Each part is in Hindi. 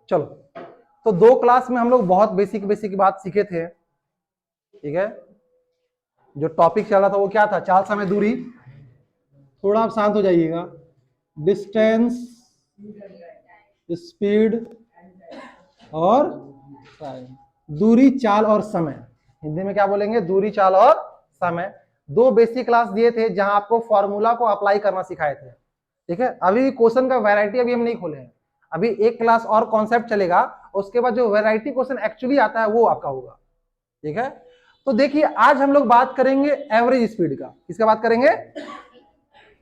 चलो, तो 2 क्लास में हम लोग बहुत बेसिक बेसिक बात सीखे थे, ठीक है। जो टॉपिक चल रहा था वो क्या था? चाल, समय, दूरी। थोड़ा आप शांत हो जाइएगा। डिस्टेंस, स्पीड और टाइम। दूरी, चाल और समय। हिंदी में क्या बोलेंगे? दूरी, चाल और समय। 2 बेसिक क्लास दिए थे जहां आपको फॉर्मूला को अप्लाई करना सिखाए थे, ठीक है। अभी क्वेश्चन का वैरायटी अभी हम नहीं खोले हैं, अभी एक क्लास और कॉन्सेप्ट चलेगा, उसके बाद जो वैरायटी क्वेश्चन एक्चुअली आता है वो आपका होगा, ठीक है। तो देखिए, आज हम लोग बात करेंगे एवरेज स्पीड का। किसका बात करेंगे?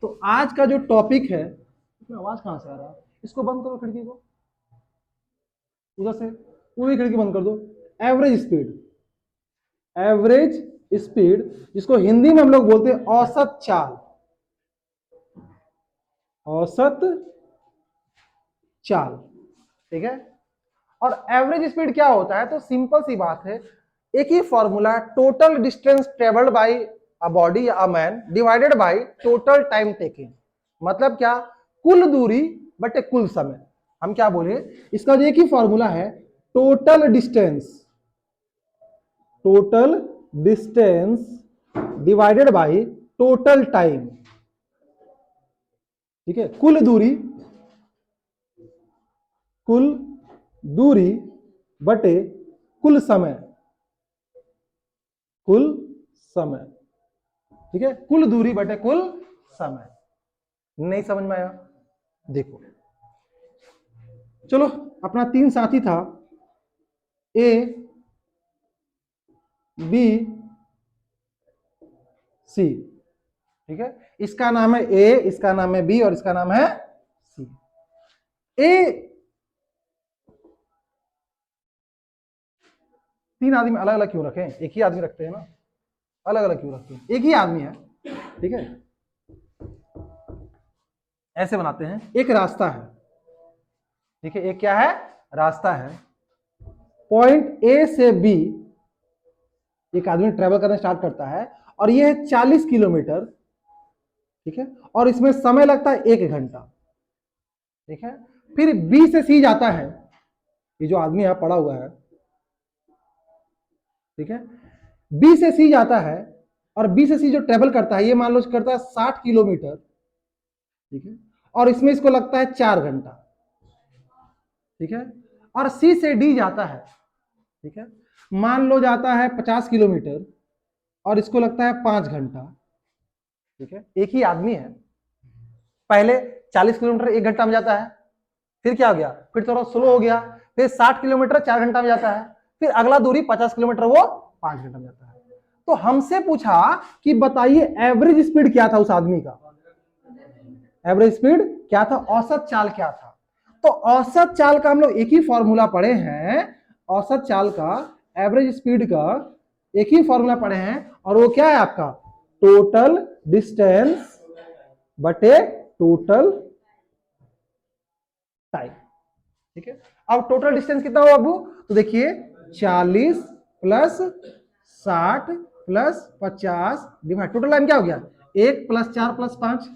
तो आज का जो टॉपिक है, आवाज कहां से आ रहा है? इसको बंद करो, खिड़की को उधर से, पूरी खिड़की बंद कर दो। एवरेज स्पीड, एवरेज स्पीड जिसको हिंदी में हम लोग बोलते हैं औसत चाल, औसत चाल, ठीक है। और एवरेज स्पीड क्या होता है? तो सिंपल सी बात है, एक ही formula, total distance travelled by a body या a man divided by total time taking. मतलब क्या? कुल दूरी बटे कुल समय। हम क्या बोले? इसका जो एक ही फॉर्मूला है, total distance, total distance divided by total time, ठीक है। कुल दूरी बटे कुल समय, कुल समय, ठीक है। कुल दूरी बटे कुल समय। नहीं समझ में आया? देखो, चलो, अपना 3 साथी था, ए, बी, सी, ठीक है। इसका नाम है ए, इसका नाम है बी और इसका नाम है सी। ए, 3 आदमी अलग अलग क्यों रखें? एक ही आदमी रखते हैं ना, अलग अलग क्यों रखते हैं? एक ही आदमी है, ठीक है। ऐसे बनाते हैं, एक रास्ता है, ठीक है। एक क्या है? रास्ता है। पॉइंट ए से बी एक आदमी ट्रेवल करना स्टार्ट करता है और ये है 40 किलोमीटर, ठीक है। और इसमें समय लगता है 1 घंटा, ठीक है। फिर बी से सी जाता है, ये जो आदमी यहां पड़ा हुआ है, ठीक है। बी से सी जाता है और बी से सी जो ट्रेवल करता है, ये मान लो करता है 60 किलोमीटर, ठीक है। और इसमें इसको लगता है 4 घंटा, ठीक है। और सी से डी जाता है, ठीक है। मान लो जाता है 50 किलोमीटर और इसको लगता है 5 घंटा, ठीक है। एक ही आदमी है। पहले 40 किलोमीटर 1 घंटा में जाता है, फिर क्या हो गया? फिर थोड़ा स्लो हो गया, फिर 60 किलोमीटर 4 घंटा में जाता है, फिर अगला दूरी 50 किलोमीटर वो 5 घंटा में जाता है। तो हमसे पूछा कि बताइए एवरेज स्पीड क्या था उस आदमी का? एवरेज स्पीड क्या था? औसत चाल क्या था? तो औसत चाल का हम लोग एक ही फॉर्मूला पढ़े हैं, औसत चाल का, एवरेज स्पीड का एक ही फॉर्मूला पढ़े हैं, और वो क्या है आपका? टोटल डिस्टेंस बटे टोटल टाइम, ठीक है। अब टोटल डिस्टेंस कितना हुआ बाबू? तो देखिए, 40 plus 60 plus 50 divide, total time क्या हो गया? 1 प्लस 4 प्लस 5,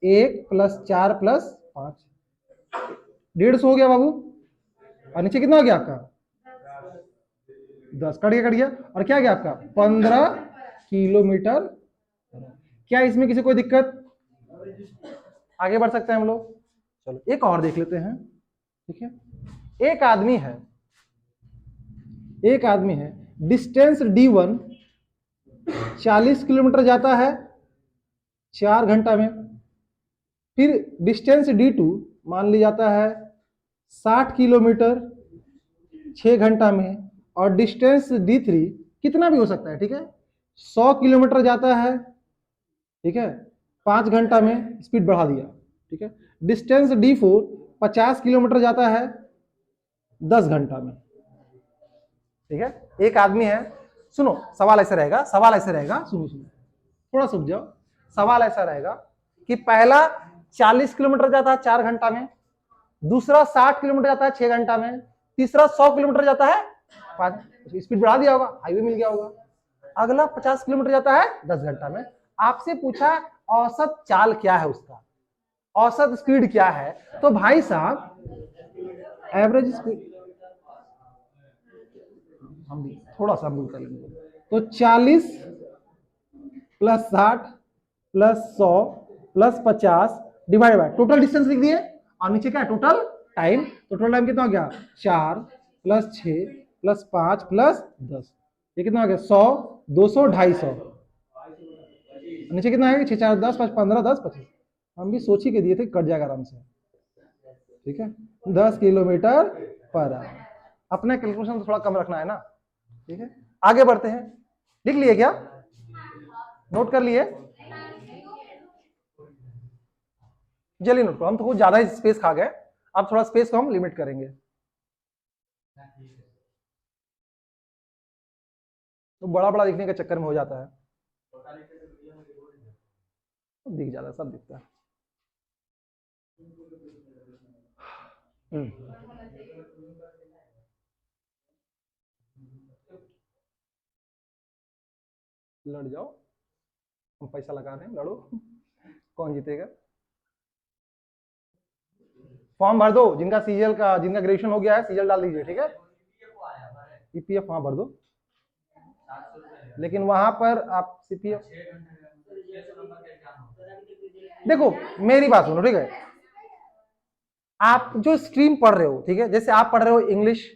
1 प्लस 4 प्लस 5, 150 हो गया बाबू। और नीचे कितना हो गया आपका? 10, कट गया। और क्या गया आपका? 15 किलोमीटर। क्या इसमें किसी कोई दिक्कत? आगे बढ़ सकते हैं हम लोग। चलो, एक और देख लेते हैं, ठीक है। एक आदमी है, डिस्टेंस D1 40 किलोमीटर जाता है 4 घंटा में। फिर डिस्टेंस D2 मान लिया जाता है 60 किलोमीटर 6 घंटा में। और डिस्टेंस D3 कितना भी हो सकता है, ठीक है, 100 किलोमीटर जाता है, ठीक है, 5 घंटा में, स्पीड बढ़ा दिया, ठीक है। डिस्टेंस D4 50 किलोमीटर जाता है 10 घंटा में, ठीक है। एक आदमी है, सुनो, सवाल ऐसे रहेगा, सुनो, थोड़ा सुन जाओ। सवाल ऐसा रहेगा कि पहला 40 किलोमीटर जाता है 4 घंटा में, दूसरा 60 किलोमीटर जाता है 6 घंटा में, तीसरा 100 किलोमीटर जाता है 5, स्पीड बढ़ा दिया होगा, हाईवे मिल गया होगा। अगला 50 किलोमीटर जाता है 10 घंटा में। आपसे पूछा औसत चाल क्या है उसका, औसत स्पीड क्या है? तो भाई साहब, एवरेज स्पीड, हम भी थोड़ा सा भूल कर लेंगे। तो 40 plus 60 plus 100 plus 50 divide by total distance लिख दिए, और नीचे क्या है टोटल टाइम। तो टोटल टाइम कितना हो गया 4 प्लस 6 प्लस 5 प्लस 10, ये कितना हो गया 100 200 250। नीचे कितना है 6 4 10 5 15 10 25, हम भी सोच ही के दिए थे कट जाएगा आराम से। ठीक है 10 किलोमीटर पर आवर। अपना कैलकुलेशन तो थोड़ा कम रखना है ना। ठीक है आगे बढ़ते हैं। लिख लिए क्या, नोट कर लिए? चलिए नोट करो, हम तो कुछ ज्यादा ही स्पेस खा गए, अब थोड़ा स्पेस को हम लिमिट करेंगे। तो बड़ा बड़ा लिखने के चक्कर में हो जाता है, दिख जाता है, सब दिखता है। लड़ जाओ, हम पैसा लगा रहे हैं, लड़ो, कौन जीतेगा। फॉर्म भर दो, जिनका सीजीएल का, जिनका ग्रेजुएशन हो गया है सीजीएल डाल दीजिए। ठीक है ईपीएफ वहां भर दो, लेकिन वहां पर आप सीपीएफ देखो, मेरी बात सुनो। ठीक है आप जो स्ट्रीम पढ़ रहे हो, ठीक है जैसे आप पढ़ रहे हो इंग्लिश,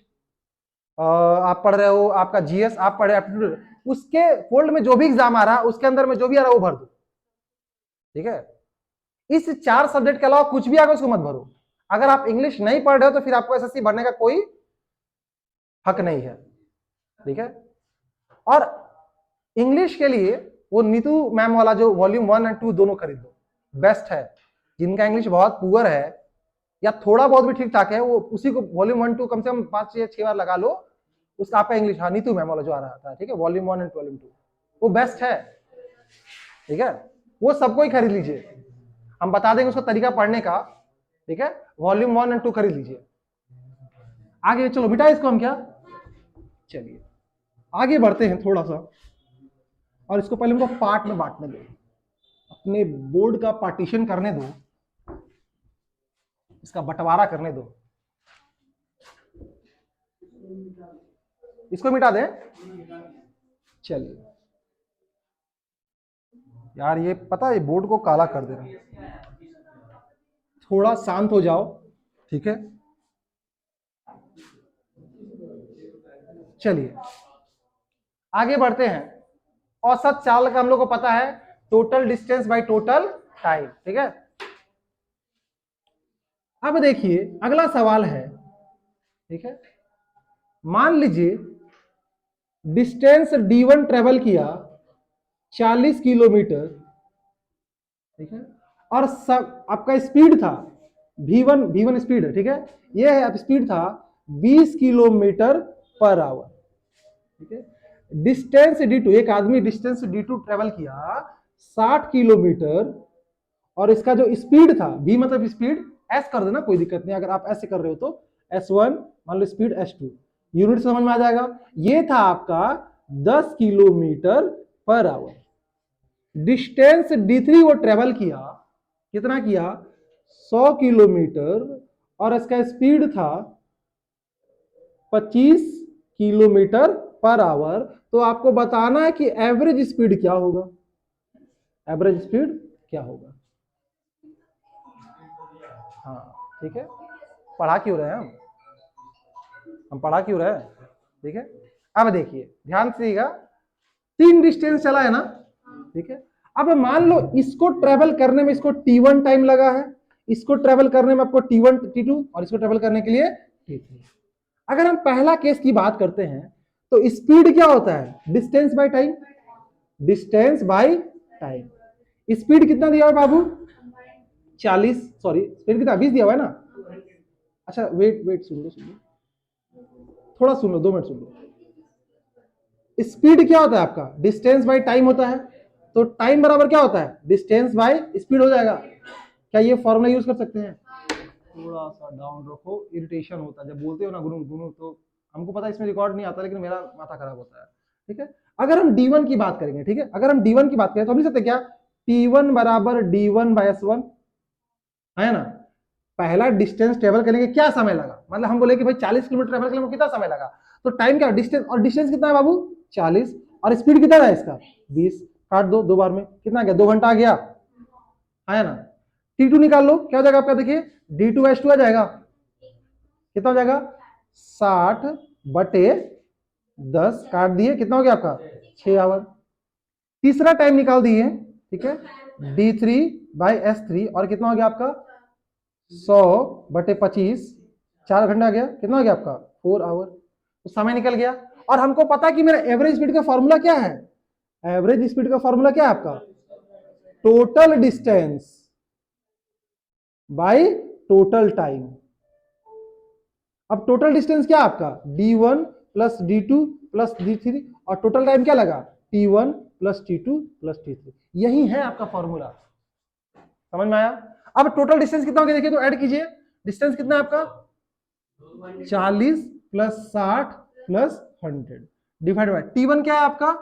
आप पढ़ रहे हो आपका जीएस, आप पढ़ रहे हो एप्टीट्यूड, उसके फोल्ड में जो भी एग्जाम आ रहा है उसके अंदर में जो भी आ रहा है वो भर दो। ठीक है इस 4 सब्जेक्ट के अलावा कुछ भी आगे उसको मत भरो। अगर आप इंग्लिश नहीं पढ़ रहे हो तो फिर आपको एसएससी भरने का कोई हक नहीं है। ठीक है और इंग्लिश के लिए वो नीतू मैम वाला जो वॉल्यूम 1 और 2 दोनों खरीद लो, बेस्ट है। जिनका इंग्लिश बहुत पुअर है या थोड़ा बहुत भी ठीक ठाक है, वो उसी को वॉल्यूम 1 2 कम से कम 5 या 6 बार लगा लो, उसका आपका इंग्लिश, हाँ नीतू मैम वाला जो आ रहा था, ठीक है वॉल्यूम 1 एंड वॉल्यूम 2 वो बेस्ट है। ठीक है वो सबको ही खरीद लीजिए, हम बता देंगे उसका तरीका पढ़ने का। ठीक है वॉल्यूम 1 एंड 2 खरीद लीजिए। आगे चलो मिटा इसको हम क्या, चलिए आगे बढ़ते हैं थोड़ा सा, और इसको पहले हमको पार्ट में बांटने दो, अपने बोर्ड का पार्टीशन करने दो, इसका बंटवारा करने दो। इसको मिटा दें, चलिए यार ये पता है बोर्ड को काला कर दे रहा है, थोड़ा शांत हो जाओ। ठीक है चलिए आगे बढ़ते हैं। औसत चाल का हम लोग को पता है, total distance by total time. ठीक है अब देखिए अगला सवाल है। ठीक है मान लीजिए डिस्टेंस D1 ट्रेवल किया 40 किलोमीटर। ठीक है और सब आपका स्पीड था V1 स्पीड है। ठीक है ये है स्पीड था 20 किलोमीटर पर आवर। ठीक है डिस्टेंस D2, एक आदमी डिस्टेंस D2 ट्रेवल किया 60 किलोमीटर, और इसका जो स्पीड था, V मतलब स्पीड, S कर देना कोई दिक्कत नहीं, अगर आप ऐसे कर रहे हो तो S1 मान लो, स्पीड S2, यूनिट समझ में आ जाएगा। ये था आपका 10 kilometre per our. Distance D3 वो ट्रेवल किया, कितना किया 100 किलोमीटर, और इसका स्पीड था 25 किलोमीटर पर आवर। तो आपको बताना है कि एवरेज स्पीड क्या होगा, एवरेज स्पीड क्या होगा। हाँ ठीक है पढ़ा क्यों रहे हैं हम पढ़ा क्यों रहे हैं। ठीक है अब देखिए ध्यान से देखिएगा, 3 डिस्टेंस चला है ना। ठीक है अब मान लो इसको ट्रेवल करने में इसको T1 टाइम लगा है, इसको ट्रेवल करने में आपको T1 T2, और इसको ट्रेवल करने के लिए T3। अगर हम पहला केस की बात करते हैं तो स्पीड क्या होता है distance by time, distance by time. Speed कितना दिया हुआ बाबू 40, सॉरी स्पीड कितना 20 दिया हुआ है ना। अच्छा वेट वेट सुन लो थोड़ा सुन लो, 2 मिनट सुन लो। स्पीड क्या होता है आपका डिस्टेंस बाय टाइम होता है, तो टाइम बराबर क्या होता है डिस्टेंस बाय स्पीड हो जाएगा। क्या ये फॉर्मूला यूज कर सकते हैं। थोड़ा सा डाउन रखो, इरिटेशन होता है जब बोलते हो ना गुरु गुरु, तो हमको पता है इसमें रिकॉर्ड नहीं आता, लेकिन मेरा माथा खराब होता है। ठीक है अगर हम D1 की बात करेंगे, ठीक है अगर हम D1 की बात करें तो हम लिख सकते क्या T1 बराबर D1 बाय S1 है ना। पहला डिस्टेंस ट्रेवल करने के क्या समय लगा, मतलब हम बोले कि भाई 40 किलोमीटर ट्रेवल करने में कितना समय लगा, तो टाइम क्या डिस्टेंस, और डिस्टेंस कितना है बाबू 40, और स्पीड कितना है इसका 20, काट दो 2 बार में कितना गया 2 घंटा आ गया, आया ना। T2 निकाल लो, क्या हो जाएगा आपका, देखिए D2/2 आ जाएगा, कितना हो जाएगा 60/10, काट दिए कितना हो गया आपका 6 आवर। तीसरा टाइम निकाल दिए, ठीक है, D3/S3, और कितना हो गया आपका 100/25, 4 घंटा आ गया, कितना हो गया आपका 4 आवर, तो समय निकल गया। और हमको पता है कि मेरा एवरेज स्पीड का फॉर्मूला क्या है, एवरेज स्पीड का फॉर्मूला क्या है आपका, total distance by total time. अब टोटल डिस्टेंस क्या आपका D1 plus D2 plus D3, और टोटल टाइम क्या लगा T1 plus T2 plus T3, यही है आपका फॉर्मूला, समझ में आया। अब टोटल डिस्टेंस कितना हो गया देखिए, तो ऐड कीजिए, डिस्टेंस कितना है आपका 40 plus 60 plus 100 divide by T1 क्या है आपका,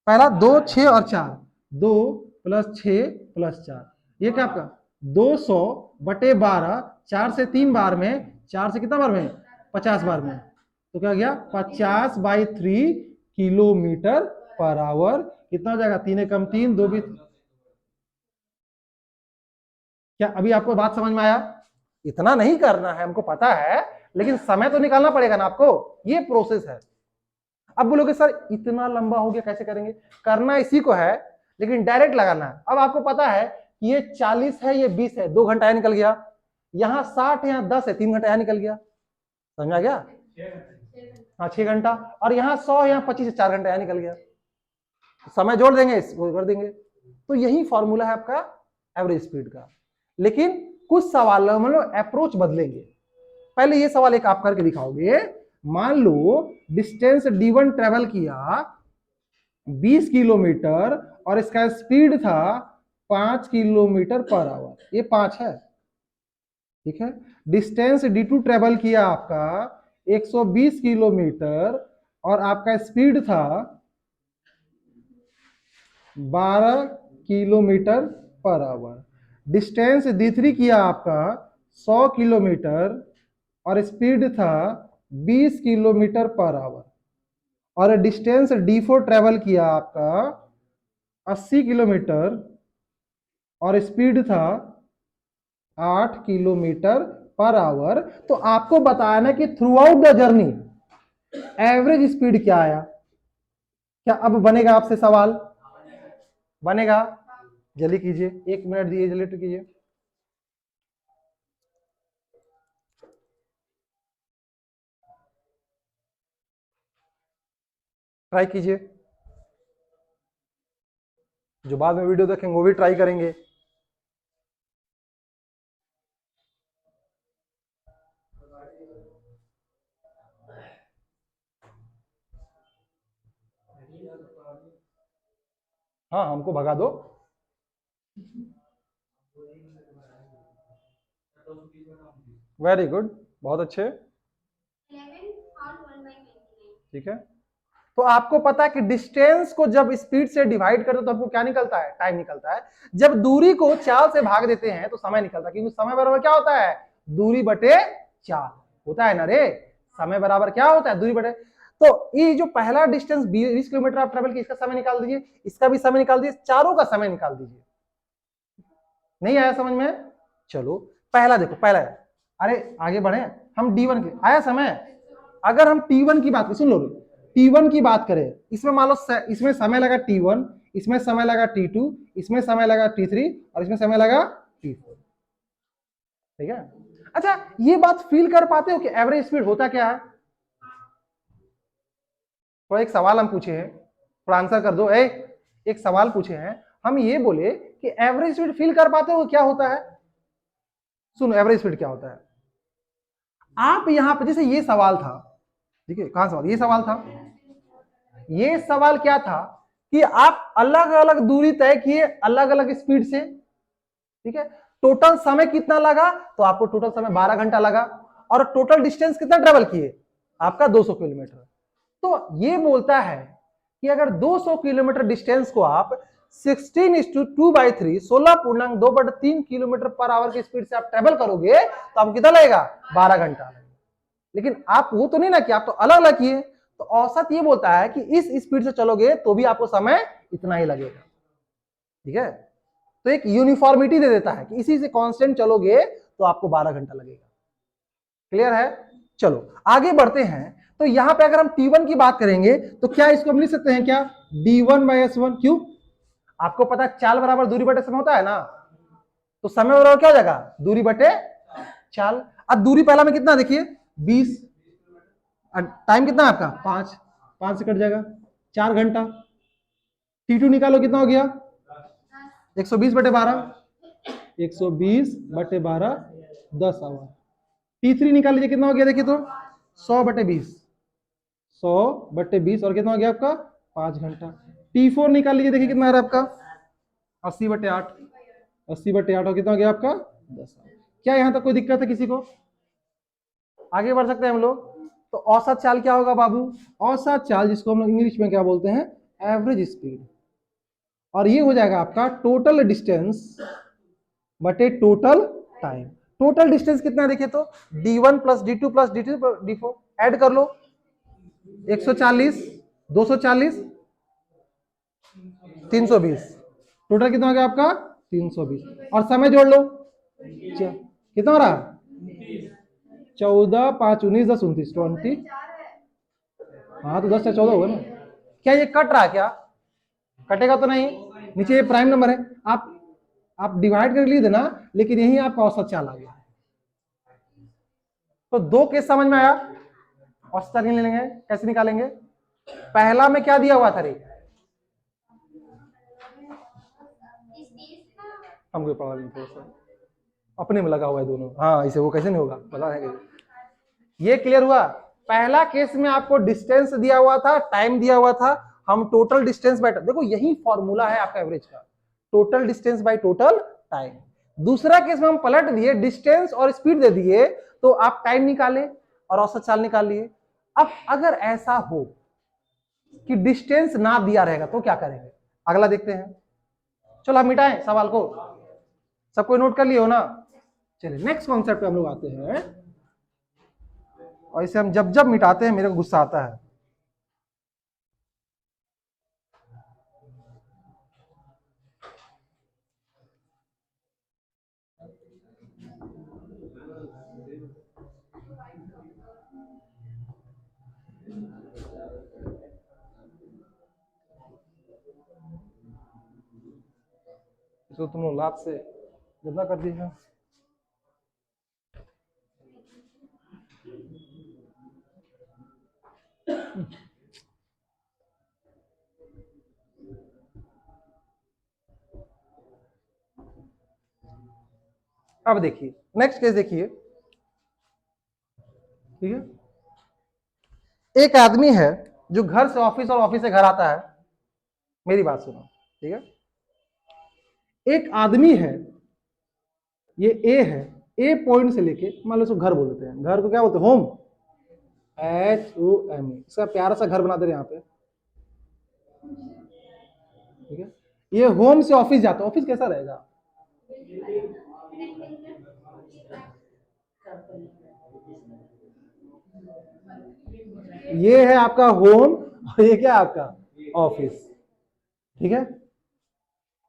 पहला 2 6 और 4, 2 प्लस 6 प्लस 4, ये क्या आपका 200/12, 4 से 3 बार में, 4 से कितना बार में 50 बार में, तो क्या गया 50/3 किलोमीटर पर आवर, कितना हो जाएगा 3 एकम 3, 2 भी, क्या अभी आपको बात समझ में आया। इतना नहीं करना है हमको पता है, लेकिन समय तो निकालना पड़ेगा ना आपको, ये प्रोसेस है। अब बोलोगे सर इतना लंबा हो गया कैसे करेंगे, करना इसी को है लेकिन डायरेक्ट लगाना है। अब आपको पता है कि ये 40 है, ये 20 है, 2 घंटा निकल गया, यहाँ 60 है, यहाँ 10 है, 3 घंटा निकल गया, समझ आ गया, हाँ 6 घंटा, और यहाँ 100 यहाँ 25 है, 4 घंटा निकल गया, समय जोड़ देंगे इसको कर देंगे। तो यही फॉर्मूला है आपका एवरेज स्पीड का, लेकिन कुछ सवालों में अप्रोच बदलेंगे। पहले ये सवाल एक आप करके दिखाओगे, मान लो डिस्टेंस D1 ट्रेवल किया 20 किलोमीटर और इसका स्पीड था 5 किलोमीटर पर आवर, ये 5 है, ठीक है। डिस्टेंस D2 ट्रेवल किया आपका 120 किलोमीटर और आपका स्पीड था 12 kilometre per our. Distance D3 किया आपका 100 किलोमीटर और स्पीड था 20 किलोमीटर पर आवर, और डिस्टेंस D4 ट्रेवल किया आपका 80 किलोमीटर और स्पीड था 8 किलोमीटर पर आवर। तो आपको बताना कि through out the journey average speed क्या आया। क्या अब बनेगा आपसे सवाल, बनेगा, जल्दी कीजिए, 1 मिनट दिए, जल्दी कीजिए। ट्राई कीजिए, जो बाद में वीडियो देखेंगे वो भी ट्राई करेंगे। हाँ हमको भगा दो, वेरी गुड, बहुत अच्छे, ठीक है। तो आपको पता है कि डिस्टेंस को जब स्पीड से डिवाइड करते तो आपको क्या निकलता है, टाइम निकलता है। जब दूरी को 4 से भाग देते हैं तो समय निकलता है, क्योंकि समय बराबर क्या होता है, दूरी बटे 4 होता है ना रे, समय बराबर क्या होता है, दूरी बटे। तो ये जो पहला डिस्टेंस 20 किलोमीटर आप ट्रेवल किए, इसका समय निकाल दीजिए, इसका भी समय निकाल दीजिए, चारों का समय निकाल दीजिए। नहीं आया समझ में, चलो पहला देखो, पहला है, अरे आगे बढ़े, हम D1 के आया समय। अगर हम T1 की बात, सुन लो, T1 की बात करें, इसमें मान लो इसमें समय लगा T1, इसमें समय लगा T2, इसमें समय लगा T3 और इसमें समय लगा T4, ठीक है। अच्छा ये बात फील कर पाते हो कि एवरेज स्पीड होता क्या है। थोड़ा एक सवाल हम पूछे हैं, थोड़ा आंसर कर दो। एक सवाल पूछे हैं, हम ये बोले कि एवरेज स्पीड फील कर पाते हो क्या होता है। सुनो एवरेज स्पीड क्या होता है। आप यहां पे जैसे ये सवाल था, ठीक है, कहां सवाल, ये सवाल था, ये सवाल क्या था कि आप अलग अलग दूरी तय किए अलग अलग स्पीड से, ठीक है, टोटल समय कितना लगा, तो आपको टोटल समय 12 घंटा लगा, और टोटल डिस्टेंस कितना ट्रेवल किए आपका 200 किलोमीटर। तो ये बोलता है कि अगर 200 किलोमीटर डिस्टेंस को आप 16:2/3 16.2/3 किलोमीटर पर आवर की स्पीड से आप ट्रेवल करोगे तो आपको कितना लगेगा? 12 घंटा लगेगा। लेकिन आप वो तो नहीं ना कि आप तो अलग अलग किए, तो औसत ये बोलता है कि इस स्पीड से चलोगे तो भी आपको समय इतना ही लगेगा। ठीक है, तो एक यूनिफॉर्मिटी दे देता है कि इसी से कांस्टेंट चलोगे तो आपको 12 घंटा लगेगा। क्लियर है? चलो आगे बढ़ते हैं। तो यहां पे अगर हम T1 की बात करेंगे तो क्या इसको हम लिख सकते हैं क्या? D1/S1। क्यों? आपको पता है चाल बराबर दूरी बटे समय होता है ना, तो समय बराबर क्या हो जाएगा? दूरी बटे चाल। अब दूरी पहला में कितना देखिए 20, टाइम कितना है आपका? 5 से कट जाएगा 4 घंटा। T2 निकालो कितना हो गया? 120/12, 120/12 10 आवर। T3 निकाल लीजिए कितना हो गया देखिए तो 100/20, 100/20 और कितना हो गया आपका? 5 घंटा। T4 निकाल लीजिए देखिए कितना आ रहा है आपका? 80/8, 80/8 और कितना हो गया आपका? 10 आवर। क्या यहां तक कोई दिक्कत है किसी को? आगे बढ़ सकते हैं हम लोग। तो औसत चाल क्या होगा बाबू? औसत चाल जिसको हम लोग इंग्लिश में क्या बोलते हैं? Average speed. और ये हो जाएगा आपका टोटल डिस्टेंस बटे टोटल टाइम। टोटल डिस्टेंस कितना देखिए तो D1 + D2 + D3 + D4 add कर लो 140, 240, 320। टोटल कितना हो गया आपका? 320। और समय जोड़ लो कितना हो रहा? 14, 5, 19, 10, 29, 20। हाँ तो 10 से 14 होगा ना। क्या ये कट रहा है क्या? कटेगा तो नहीं। नीचे ये प्राइम नंबर है, आप डिवाइड कर लिए देना, लेकिन यही आपका औसत चाल आ गया। तो 2 केस समझ में आया। औसत चाल ले लेंगे, कैसे निकालेंगे? पहला में क्या दिया हुआ था रे? हमको प्रॉब्लम नहीं, अपने में लगा हुआ है दोनों। हाँ इसे वो कैसे नहीं होगा पता है। ये क्लियर हुआ? पहला केस में आपको डिस्टेंस दिया हुआ था, टाइम दिया हुआ था, हम टोटल डिस्टेंस बाय, देखो यही फॉर्मूला है आपका एवरेज का, total distance by total time. दूसरा केस में हम पलट दिए, डिस्टेंस और स्पीड दे दिए, तो आप टाइम निकाले और औसत चाल निकाल लिए। अब अगर ऐसा हो कि डिस्टेंस ना दिया रहेगा तो क्या करेंगे? अगला देखते हैं। चलो हम मिटाएं सवाल को, सबको नोट कर लिए हो ना? चलिए नेक्स्ट कॉन्सेप्ट पे हम लोग आते हैं। और इसे हम जब जब मिटाते हैं मेरे को गुस्सा आता है। इसको तुम लोग लात से गंदा कर दीजिए। अब देखिए नेक्स्ट केस देखिए। ठीक है, एक आदमी है जो घर से ऑफिस और ऑफिस से घर आता है। मेरी बात सुनो, ठीक है। एक आदमी है, ये ए है, ए पॉइंट से लेके मान लो इसको घर बोल देते हैं, घर को क्या बोलते हैं? Home, HOME। इसका प्यारा सा घर बना दे रहे यहाँ पे। ठीक है, ये होम से ऑफिस जाता है। ऑफिस कैसा रहेगा? ये है आपका होम और ये क्या आपका ऑफिस। ठीक है,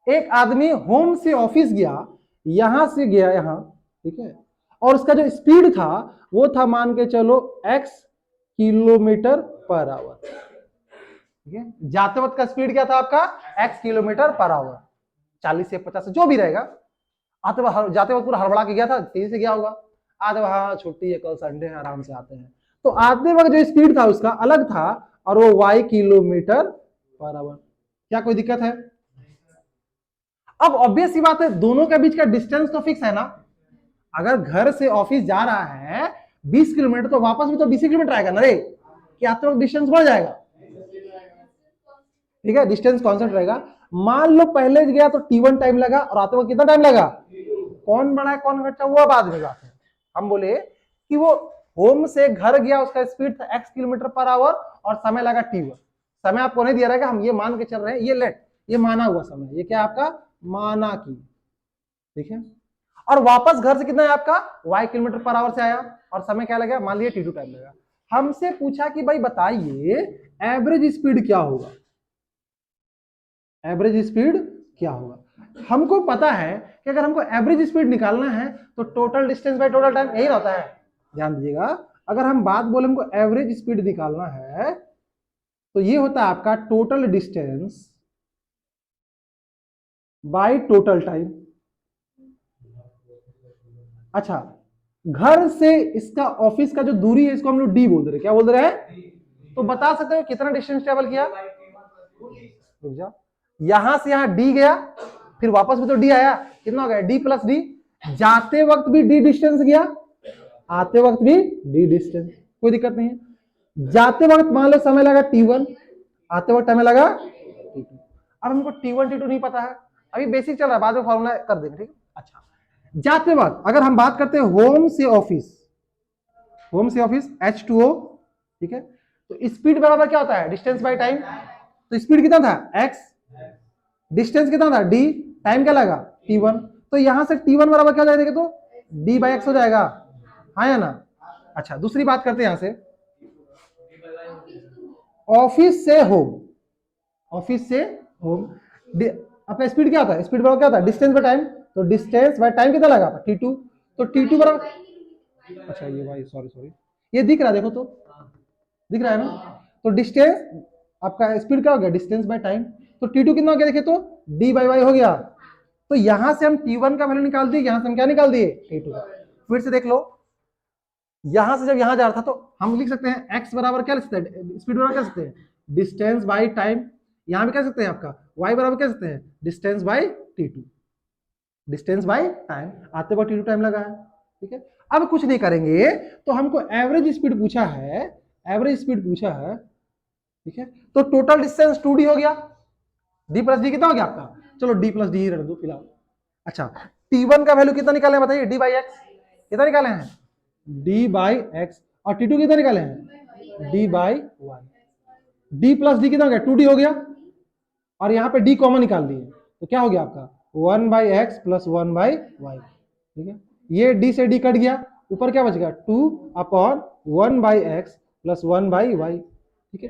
एक आदमी होम से ऑफिस गया, यहां से गया यहां, ठीक है, और उसका जो स्पीड था वो था मान के चलो x किलोमीटर पर आवर। ठीक है, जाते वक्त का स्पीड क्या था आपका? x किलोमीटर पर आवर, 40 से 50 जो भी रहेगा। आते वक्त जाते वक्त पूरा हड़बड़ा के गया था, तेजी से गया होगा। आते वक्त हाँ छुट्टी है, कल संडे है, आराम से आते हैं। तो आते वक्त जो स्पीड था उसका अलग था और वो y किलोमीटर पर आवर। क्या कोई दिक्कत है? अब ऑब्वियस सी बात है, दोनों के बीच का डिस्टेंस तो फिक्स है ना। अगर घर से ऑफिस जा रहा है 20 किलोमीटर तो वापस भी तो 20 किलोमीटर आएगा ना रे। क्या तो डिस्टेंस बढ़ जाएगा? ठीक है, डिस्टेंस कांस्टेंट रहेगा। मान लो पहले गया तो T1 टाइम लगा और आते वक्त कितना टाइम लगा? कौन बड़ा है कौन घटा हुआ बाद में बात है। हम बोले कि वो होम से घर गया, उसका स्पीड था x किलोमीटर पर आवर और समय लगा T1। समय आपको नहीं दिया रहेगा, हम ये मान के चल रहे हैं, ये लेट ये माना हुआ समय, ये क्या है आपका माना की, ठीक है। और वापस घर से कितना है आपका y किलोमीटर पर आवर से आया और समय क्या लगा, मान लीजिए t2 टाइम लगा। हमसे पूछा कि भाई बताइए एवरेज स्पीड क्या होगा, एवरेज स्पीड क्या होगा। हमको पता है कि अगर हमको एवरेज स्पीड निकालना है तो total distance by total time यही रहता है। ध्यान दीजिएगा, अगर हम बात बोले हमको एवरेज स्पीड निकालना है तो ये होता है आपका total distance by total time. अच्छा, घर से इसका ऑफिस का जो दूरी है इसको हम लोग डी बोल रहे हैं, क्या बोल रहे हैं, तो बता सकते हो कितना डिस्टेंस ट्रेवल किया। रुक जाओ, यहां से यहां डी गया, फिर वापस भी तो डी आया, कितना हो गया डी प्लस डी। जाते वक्त भी डी डिस्टेंस गया, आते वक्त भी डी डिस्टेंस, कोई दिक्कत नहीं है। जाते वक्त मान लो समय लगा t1, आते वक्त समय लगा t2। अब हमको t1 t2 नहीं पता है, अभी बेसिक चल रहा है, बाद में फॉर्मूला कर देंगे, ठीक है। अच्छा, जाते वक्त अगर हम बात करते हैं होम से ऑफिस, होम से ऑफिस H2O, ठीक है। तो स्पीड बराबर क्या होता है डिस्टेंस बाय टाइम, तो स्पीड कितना था x, डिस्टेंस कितना था d, टाइम क्या लगा t1, तो यहां से t1 बराबर क्या हो जाएगा, तो d बाई x हो जाएगा, हाँ या ना। अच्छा, दूसरी बात करते हैं यहां से ऑफिस से होम, ऑफिस से होम आपका स्पीड क्या होता है, स्पीड बराबर क्या होता है डिस्टेंस बाय टाइम, तो डिस्टेंस बाय टाइम कितना लगा t2, तो t2 बराबर, अच्छा ये भाई सॉरी सॉरी, ये दिख रहा है देखो तो, दिख रहा है ना, तो डिस्टेंस आपका स्पीड क्या हो गया डिस्टेंस बाय टाइम, तो t2 कितना हो गया देखिए तो d बाई वाई हो गया। तो यहां से हम t1 का वैल्यू निकाल दिए, यहां से हम क्या निकाल दिए t2 का। फिर से देख लो, यहां से जब यहां जा रहा था तो हम लिख सकते हैं x बराबर क्या लिख सकते हैं, स्पीड बराबर क्या सकते हैं डिस्टेंस बाय टाइम, यहां भी कह सकते हैं आपका y बराबर क्या सकते हैं distance by t2, distance by time, आते वक्त t2 टाइम लगा है, ठीक है। अब कुछ नहीं करेंगे, तो हमको एवरेज स्पीड पूछा है, एवरेज स्पीड पूछा है, ठीक है। तो टोटल डिस्टेंस 2d हो गया, d प्लस डी कितना हो गया आपका, चलो d प्लस डी ही रख दो फिलहाल। अच्छा, t1 का वैल्यू कितना निकाले हैं बताइए, d बाई एक्स कितना निकाले हैं d बाई एक्स, और t2 कितना निकाले हैं d by Y, d plus D कितना हो गया 2d हो गया, और यहाँ पे d कॉमन निकाल दिए तो क्या हो गया आपका 1 by x plus 1 by Y, ठीक है। ये d से d कट गया, ऊपर क्या बच गया 2 upon 1 by x plus 1 by Y, ठीक है।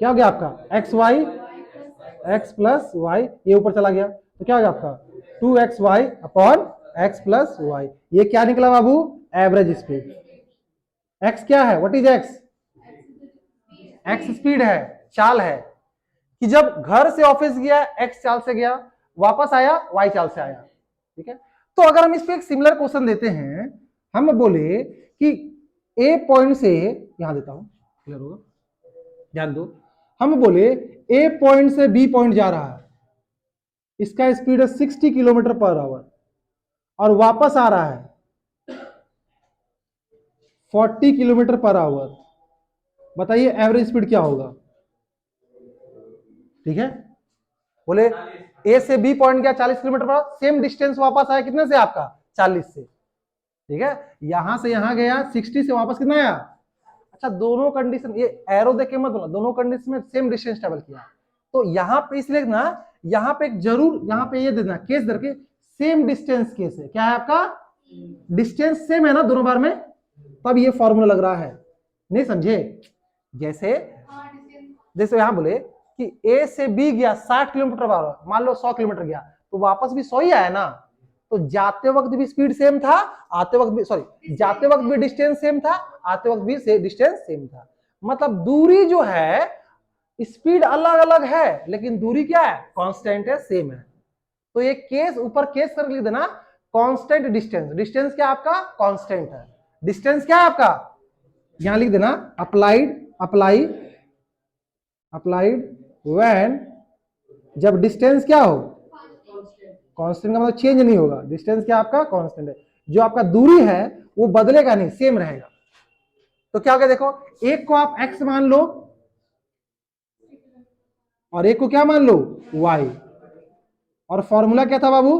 क्या हो गया आपका X Y, X plus Y, ये ऊपर चला गया तो क्या हो गया आपका 2xy upon x plus Y. ये क्या निकला बाबू एवरेज स्पीड। x क्या है, what is x, x speed है, चाल है, कि जब घर से ऑफिस गया x चाल से गया, वापस आया y चाल से आया, ठीक है। तो अगर हम इस पे एक सिमिलर क्वेश्चन देते हैं, हम बोले कि a पॉइंट से, यहां देता हूं क्लियर होगा, ध्यान दो, हम बोले a पॉइंट से b पॉइंट जा रहा है, इसका स्पीड है 60 किलोमीटर पर आवर और वापस आ रहा है 40 किलोमीटर पर आवर, बताइए एवरेज स्पीड क्या होगा, ठीक है। बोले ए से बी पॉइंट गया 40 किलोमीटर पर, सेम डिस्टेंस वापस आया कितने से आपका 40 से, ठीक है। यहां से यहां गया 60 से वापस कितना आया, अच्छा दोनों कंडीशन, ये एरो देख के मत बोला, दोनों कंडीशन में सेम डिस्टेंस ट्रेवल किया, तो यहां पे इसलिए ना, यहां पे एक जरूर यहां पे ये देना केस करके, सेम डिस्टेंस केस है, क्या है आपका डिस्टेंस सेम है ना दोनों बार में, तब ये फॉर्मूला लग रहा है, नहीं समझे। जैसे जैसे यहां बोले कि ए से बी गया 60 किलोमीटर पर आवर, मान लो 100 किलोमीटर गया तो वापस भी 100 ही आया ना, तो जाते वक्त भी स्पीड सेम था, आते वक्त भी सॉरी जाते वक्त भी डिस्टेंस सेम था, आते वक्त भी डिस्टेंस सेम था, मतलब दूरी जो है स्पीड अलग अलग है लेकिन दूरी क्या है कांस्टेंट है, सेम है। तो ये केस ऊपर केस कर लिख देना, कांस्टेंट डिस्टेंस, डिस्टेंस क्या आपका कांस्टेंट है, डिस्टेंस क्या है आपका, यहां लिख देना अप्लाइड व्हेन, जब डिस्टेंस क्या हो कांस्टेंट का मतलब चेंज नहीं होगा, डिस्टेंस क्या आपका कांस्टेंट है, जो आपका दूरी है वो बदलेगा नहीं, सेम रहेगा। तो क्या हो गया देखो, एक को आप x मान लो और एक को क्या मान लो y, और फॉर्मूला क्या था बाबू,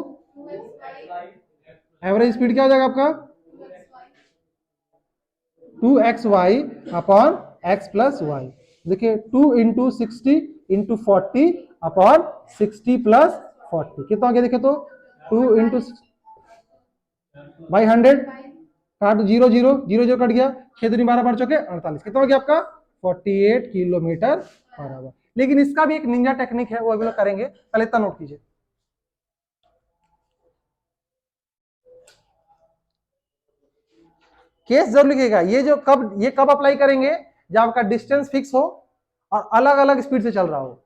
एवरेज स्पीड क्या हो जाएगा आपका 2xy upon x plus Y. देखिए 2 इंटू 60 इंटू 40 अपॉन 60 प्लस 40 कितना हो गया देखे तो 2 इंटू बाई 100 काट 0 0 0 0 कट गया 6 दूनी 12 12 चौके 48 कितना हो गया आपका 48 किलोमीटर पर आवर। लेकिन इसका भी एक निंजा टेक्निक है वो अभी लोग करेंगे, पहले इतना नोट कीजिए। केस जरूर लिखिएगा, ये कब अप्लाई करेंगे जब आपका डिस्टेंस फिक्स हो और अलग अलग स्पीड से चल रहा हो।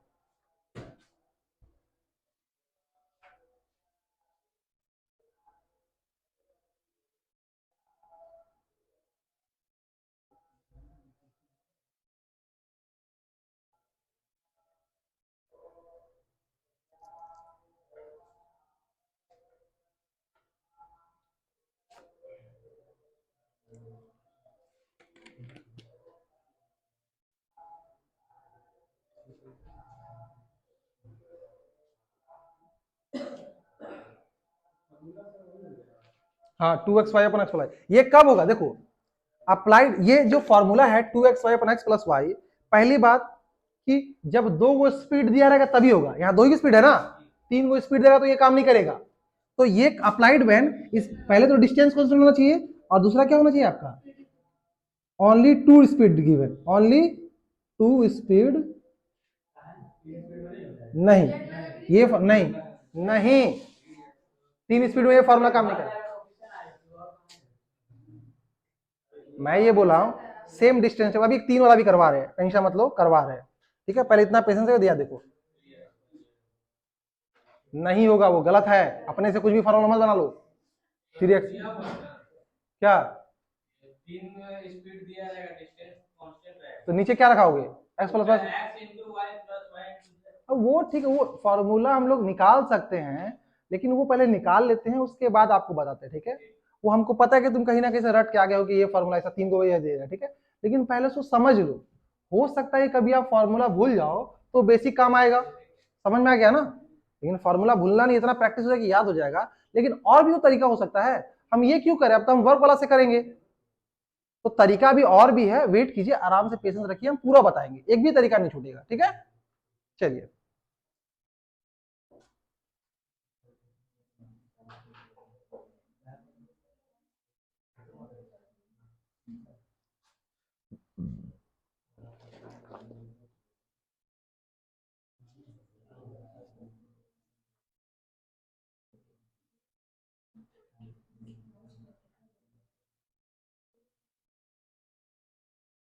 हाँ 2x वाई अपन एक्स प्लस ये कब होगा देखो अप्लाइड, ये जो फॉर्मूला है 2x वाई अपन एक्स प्लस वाई, पहली बात कि जब दो गो स्पीड दिया रहेगा तभी होगा। यहाँ दो ही स्पीड है ना, तीन गो स्पीड देगा तो ये काम नहीं करेगा। तो ये अप्लाइड व्हेन इस पहले तो डिस्टेंस कांस्टेंट होना चाहिए और दूसरा क्या होना चाहिए आपका only two speed given, only two speed नहीं, ये नहीं नहीं तीन स्पीड में ये फॉर्मूला काम नहीं करेगा। मैं ये बोला हूं सेम डिस्टेंस है, अभी 3 वाला भी करवा रहे हैं, टेंशन मत लो करवा रहे हैं, ठीक है। पहले इतना पेशेंस दिया देखो, नहीं होगा वो गलत है, अपने से कुछ भी फॉर्मूला मत बना लो। 3x क्या 3 स्पीड दिया रहेगा, डिस्टेंस कांस्टेंट रहेगा, तो नीचे क्या रखाओगे x प्लस वाई वो ठीक है, वो फॉर्मूला हम लोग निकाल सकते हैं, लेकिन वो पहले निकाल लेते हैं उसके बाद आपको बताते हैं, ठीक है। वो हमको पता है कि तुम कहीं ना कहीं से रट के आ गए हो कि ये फॉर्मूला ऐसा 3 को ये देगा, ठीक है, लेकिन पहले उसको समझ लो। हो सकता है कभी आप फॉर्मूला भूल जाओ तो बेसिक काम आएगा, समझ में आ गया ना। लेकिन फॉर्मूला भूलना नहीं, इतना प्रैक्टिस हो जाएगा कि याद हो जाएगा। लेकिन और भी तो तरीका हो सकता है, हम ये क्यों करें, अब तो हम वर्क वाला से करेंगे, तो तरीका भी और भी है, वेट कीजिए, आराम से पेशेंस रखिए, हम पूरा बताएंगे, एक भी तरीका नहीं छूटेगा, ठीक है। चलिए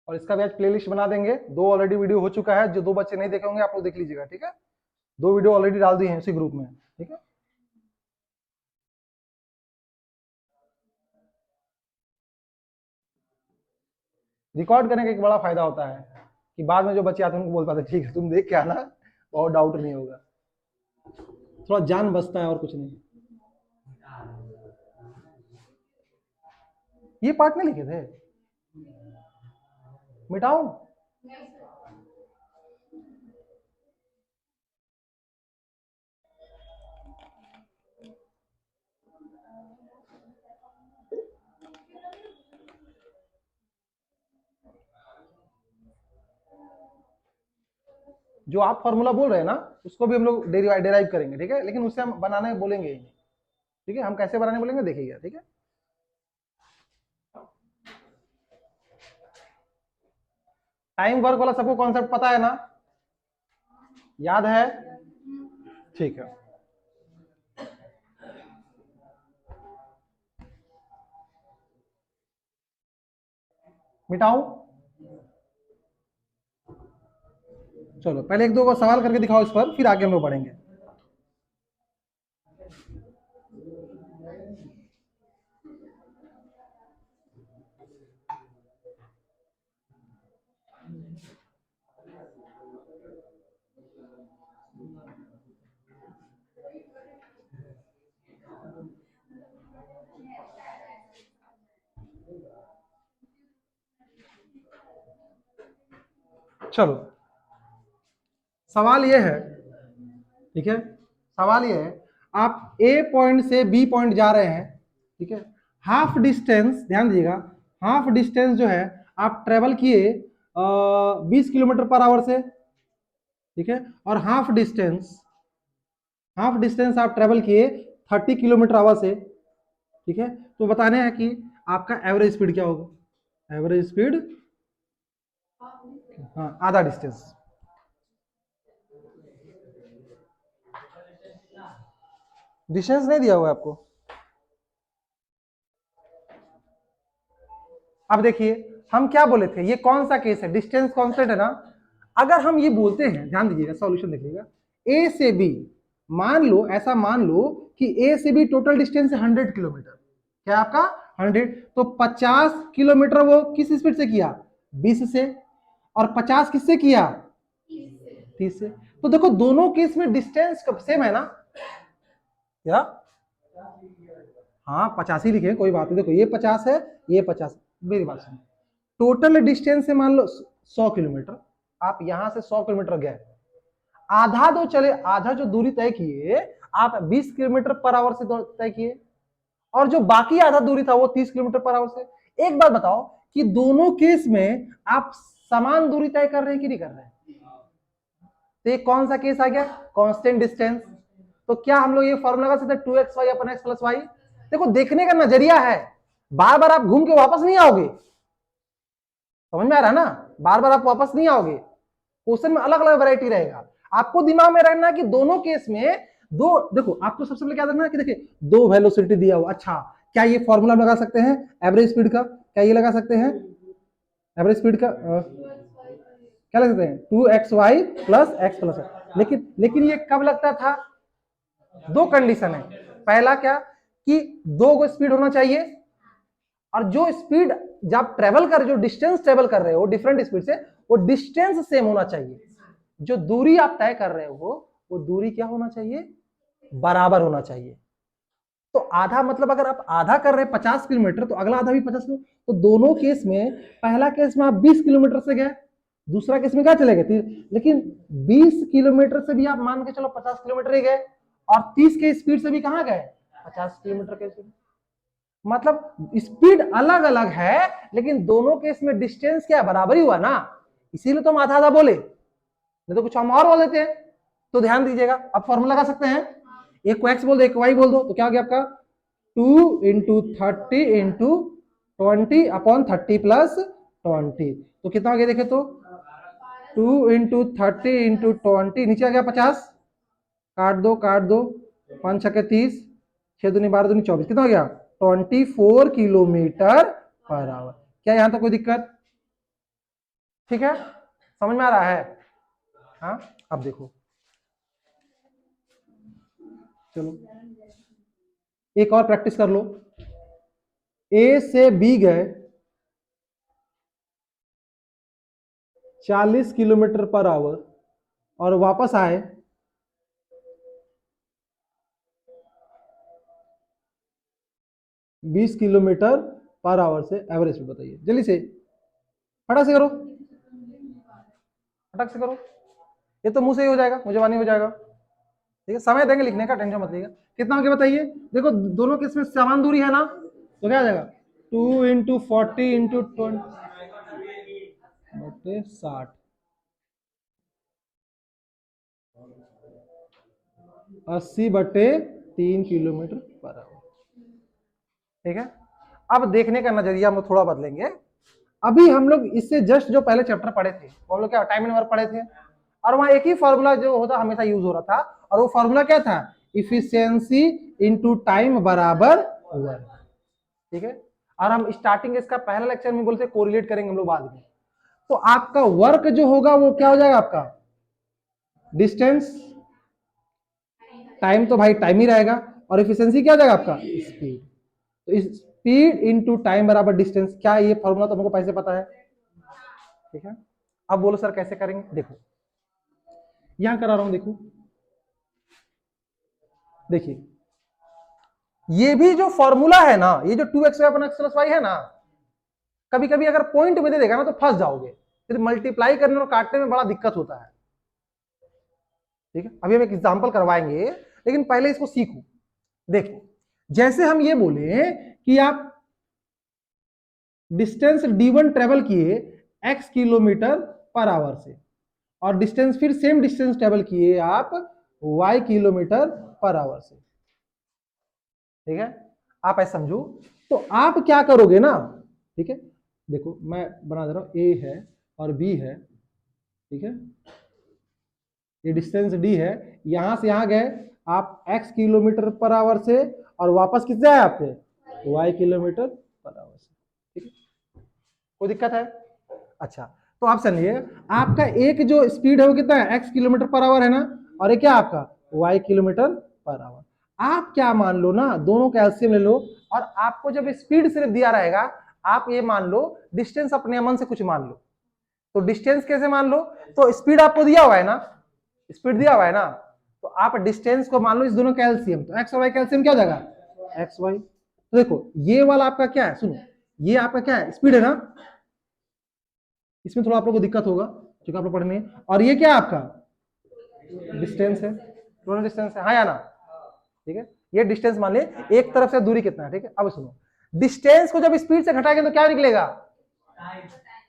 और इसका भी आज प्लेलिस्ट बना देंगे, 2 ऑलरेडी वीडियो हो चुका है, जो 2 बच्चे नहीं देखे होंगे आप लोग देख लीजिएगा, ठीक है। 2 वीडियो ऑलरेडी डाल दिए हैं उसी ग्रुप में, ठीक है। रिकॉर्ड करने का एक बड़ा फायदा होता है कि बाद में जो बच्चे आते हैं उनको बोल पाते ठीक है तुम देख के आना, और डाउट नहीं होगा, थोड़ा जान बचता है और कुछ नहीं। ये पार्ट नहीं लिखे थे, मिटाऊं जो आप फॉर्मूला बोल रहे हैं ना उसको भी हम लोग डेराइव करेंगे, ठीक है, लेकिन उससे हम बनाने बोलेंगे ही नहीं, ठीक है। हम कैसे बनाने बोलेंगे देखिएगा, ठीक है। टाइम वर्क वाला सबको कॉन्सेप्ट पता है ना, याद है, ठीक है। मिटाऊं, चलो पहले एक दो को सवाल करके दिखाओ इस पर, फिर आगे हम लोग बढ़ेंगे। चलो सवाल ये है, ठीक है, सवाल ये है आप ए पॉइंट से बी पॉइंट जा रहे हैं, ठीक है, हाफ डिस्टेंस ध्यान दीजिएगा, हाफ डिस्टेंस जो है आप ट्रेवल किए 20 किलोमीटर पर आवर से, ठीक है, और हाफ डिस्टेंस आप ट्रेवल किए 30 किलोमीटर आवर से, ठीक है, तो बताने हैं कि आपका एवरेज स्पीड क्या होगा, एवरेज स्पीड, हाँ आधा डिस्टेंस। डिस्टेंस नहीं दिया हुआ है आपको। अब देखिए हम क्या बोले थे, ये कौन सा केस है, डिस्टेंस कांस्टेंट है ना। अगर हम ये बोलते हैं, ध्यान दीजिएगा, सॉल्यूशन देखिएगा, ए से बी, मान लो, ऐसा मान लो कि ए से बी टोटल डिस्टेंस है 100 किलोमीटर, क्या आपका 100, तो 50 किलोमीटर वो किस स्पीड से किया, 20 से, और 50 किससे किया, 30 से। तो देखो दोनों केस में डिस्टेंस सेम है ना, क्या, हाँ 50 ही लिखे, कोई बात नहीं, देखो ये 50 है, ये 50, मेरी बात सुनो, टोटल डिस्टेंस है मान लो 100 किलोमीटर, आप यहां से 100 किलोमीटर गए, आधा दो चले, आधा जो दूरी तय किए आप 20 किलोमीटर पर आवर से तय किए, और जो बाकी आधा दूरी था वो 30 किलोमीटर पर आवर से। एक बात बताओ कि दोनों केस में आप समान दूरी तय कर रहे हैं कि नहीं कर रहे हैं, तो ये कौन सा केस आ गया, कांस्टेंट डिस्टेंस। तो क्या हम लोग ये फॉर्मूला लगा सकते हैं 2xy अपन x प्लस वाई। देखो देखने का नजरिया है, बार बार आप घूम के वापस नहीं आओगे, समझ में आ रहा है ना, बार बार आप वापस नहीं आओगे, क्वेश्चन में अलग अलग वैरायटी रहेगा। आपको दिमाग में रखना कि दोनों केस में दो, देखो आपको सबसे पहले क्या करना है कि देखिए दो वेलोसिटी दिया हुआ, अच्छा क्या ये फॉर्मूला लगा सकते हैं एवरेज स्पीड का, क्या ये लगा सकते हैं एवरेज स्पीड का, क्या लग सकते हैं 2xy प्लस x प्लस, लेकिन ये कब लगता था, दो कंडीशन है, पहला क्या कि दो को स्पीड होना चाहिए, और जो स्पीड जब ट्रेवल कर, जो डिस्टेंस ट्रेवल कर रहे हो डिफरेंट स्पीड से, वो डिस्टेंस सेम होना चाहिए, जो दूरी आप तय कर रहे हो वो दूरी क्या होना चाहिए, बराबर होना चाहिए। तो आधा मतलब अगर आप आधा कर रहे हैं 50 किलोमीटर, तो अगला आधा भी 50 किलोमीटर, तो दोनों केस में, पहला केस में आप 20 किलोमीटर से गए, दूसरा केस में क्या चले गए, लेकिन 20 किलोमीटर से भी आप मान के चलो 50 किलोमीटर ही गए, और 30 के स्पीड से भी कहां गए, 50 किलोमीटर के स्पीड, मतलब स्पीड अलग अलग है, लेकिन दोनों केस में डिस्टेंस क्या बराबर ही हुआ ना, इसीलिए तो हम आधा आधा बोले, नहीं तो कुछ हम और बोल देते हैं। तो ध्यान दीजिएगा, अब फॉर्मूला लगा सकते हैं, एक को x बोल दो, एक को y बोल दो, तो क्या हो गया आपका 2 इंटू 30 इंटू 20 अपॉन 30 प्लस 20, तो कितना हो गया देखे तो 2 इंटू 30 इंटू 20, नीचे आ गया 50, काट दो 5 छक्के 30, 6 दूनी 12 दूनी 24, कितना हो गया 24 किलोमीटर पर आवर। क्या यहां तक कोई दिक्कत, ठीक है, समझ में आ रहा है, हाँ। अब देखो, चलो एक और प्रैक्टिस कर लो, ए से बी गए 40 किलोमीटर पर आवर और वापस आए 20 किलोमीटर पर आवर से, एवरेज पे बताइए जल्दी से, फटाक से करो, फटाक से करो, ये तो मुंह से ही हो जाएगा, मुझे वानी हो जाएगा, ठीक है, समय देंगे लिखने का, टेंशन मत लीजिएगा। कितना हो गया बताइए, देखो दोनों केस में समान दूरी है ना, तो क्या आ जाएगा 2 into 40 into 60, 80/3 kilometre per our, ठीक है। अब देखने का नजरिया हम लोग थोड़ा बदलेंगे, अभी हम लोग इससे जस्ट जो पहले चैप्टर पढ़े थे वो हम लोग क्या टाइम एंड वर्क पढ़े थे, और वहां एक ही फॉर्मूला जो होता हमेशा यूज हो रहा था, और वो फॉर्मूला क्या था, इफिशियंसी इनटू टाइम बराबर वर्क, ठीक है। और हम स्टार्टिंग इसका पहला लेक्चर में बोलते कोरिलेट करेंगे हम लोग बाद में, तो आपका वर्क जो होगा वो क्या हो जाएगा, आपका डिस्टेंस, टाइम तो भाई टाइम ही रहेगा, और इफिशियंसी क्या हो जाएगा आपका स्पीड, तो स्पीड इनटू टाइम बराबर डिस्टेंस, क्या ये फॉर्मूला तो हमको पहले पता है, ठीक है। अब बोलो सर कैसे करेंगे, देखो यहां करा रहा हूं, देखो देखिए ये भी जो फॉर्मूला है ना, ये जो 2x अपन x प्लस वाई है ना, कभी कभी अगर पॉइंट में दे देगा ना तो फंस जाओगे, फिर मल्टीप्लाई करने और काटने में बड़ा दिक्कत होता है, ठीक है। अभी हम एक एग्जांपल करवाएंगे, लेकिन पहले इसको सीखो। देखो जैसे हम ये बोले कि आप डिस्टेंस d1 ट्रेवल किए x किलोमीटर पर आवर से, और डिस्टेंस फिर सेम डिस्टेंस ट्रेवल किए आप y किलोमीटर पर आवर से, ठीक है। आप ऐसा समझो, तो आप क्या करोगे ना, ठीक है, देखो मैं बना दे रहा हूं, a है और b है, ठीक है, ये डिस्टेंस d है, यहां से यहां गए आप x किलोमीटर पर आवर से और वापस किससे आए आपके y किलोमीटर पर आवर से, ठीक है। कोई दिक्कत है? अच्छा, तो आप समझिए, आपका एक जो स्पीड है वो कितना है, x किलोमीटर पर आवर है ना, और ये क्या आपका y किलोमीटर पर आवर। आप क्या मान लो ना, दोनों का एलसीएम ले लो, और आपको जब स्पीड सिर्फ दिया रहेगा, आप ये मान लो डिस्टेंस अपने मन से कुछ मान लो। तो डिस्टेंस कैसे मान लो, तो स्पीड आपको दिया हुआ है ना, स्पीड दिया हुआ है ना, तो आप डिस्टेंस को मान लो इस दोनों का एलसीएम, तो एक्स और वाई का एलसीएम क्या हो जाएगा, एक्स वाई। तो देखो ये वाला आपका क्या है, सुनो, ये आपका क्या है, स्पीड है ना, इसमें थोड़ा आप लोगों को दिक्कत होगा क्योंकि आप लोग पढ़ने हैं, और ये क्या है आपका डिस्टेंस है, टोटल डिस्टेंस है, हाँ या ना, ठीक है। ये डिस्टेंस मान ले, एक तरफ से दूरी कितना है, ठीक है। अब सुनो, डिस्टेंस को जब स्पीड से घटाएंगे तो क्या निकलेगा,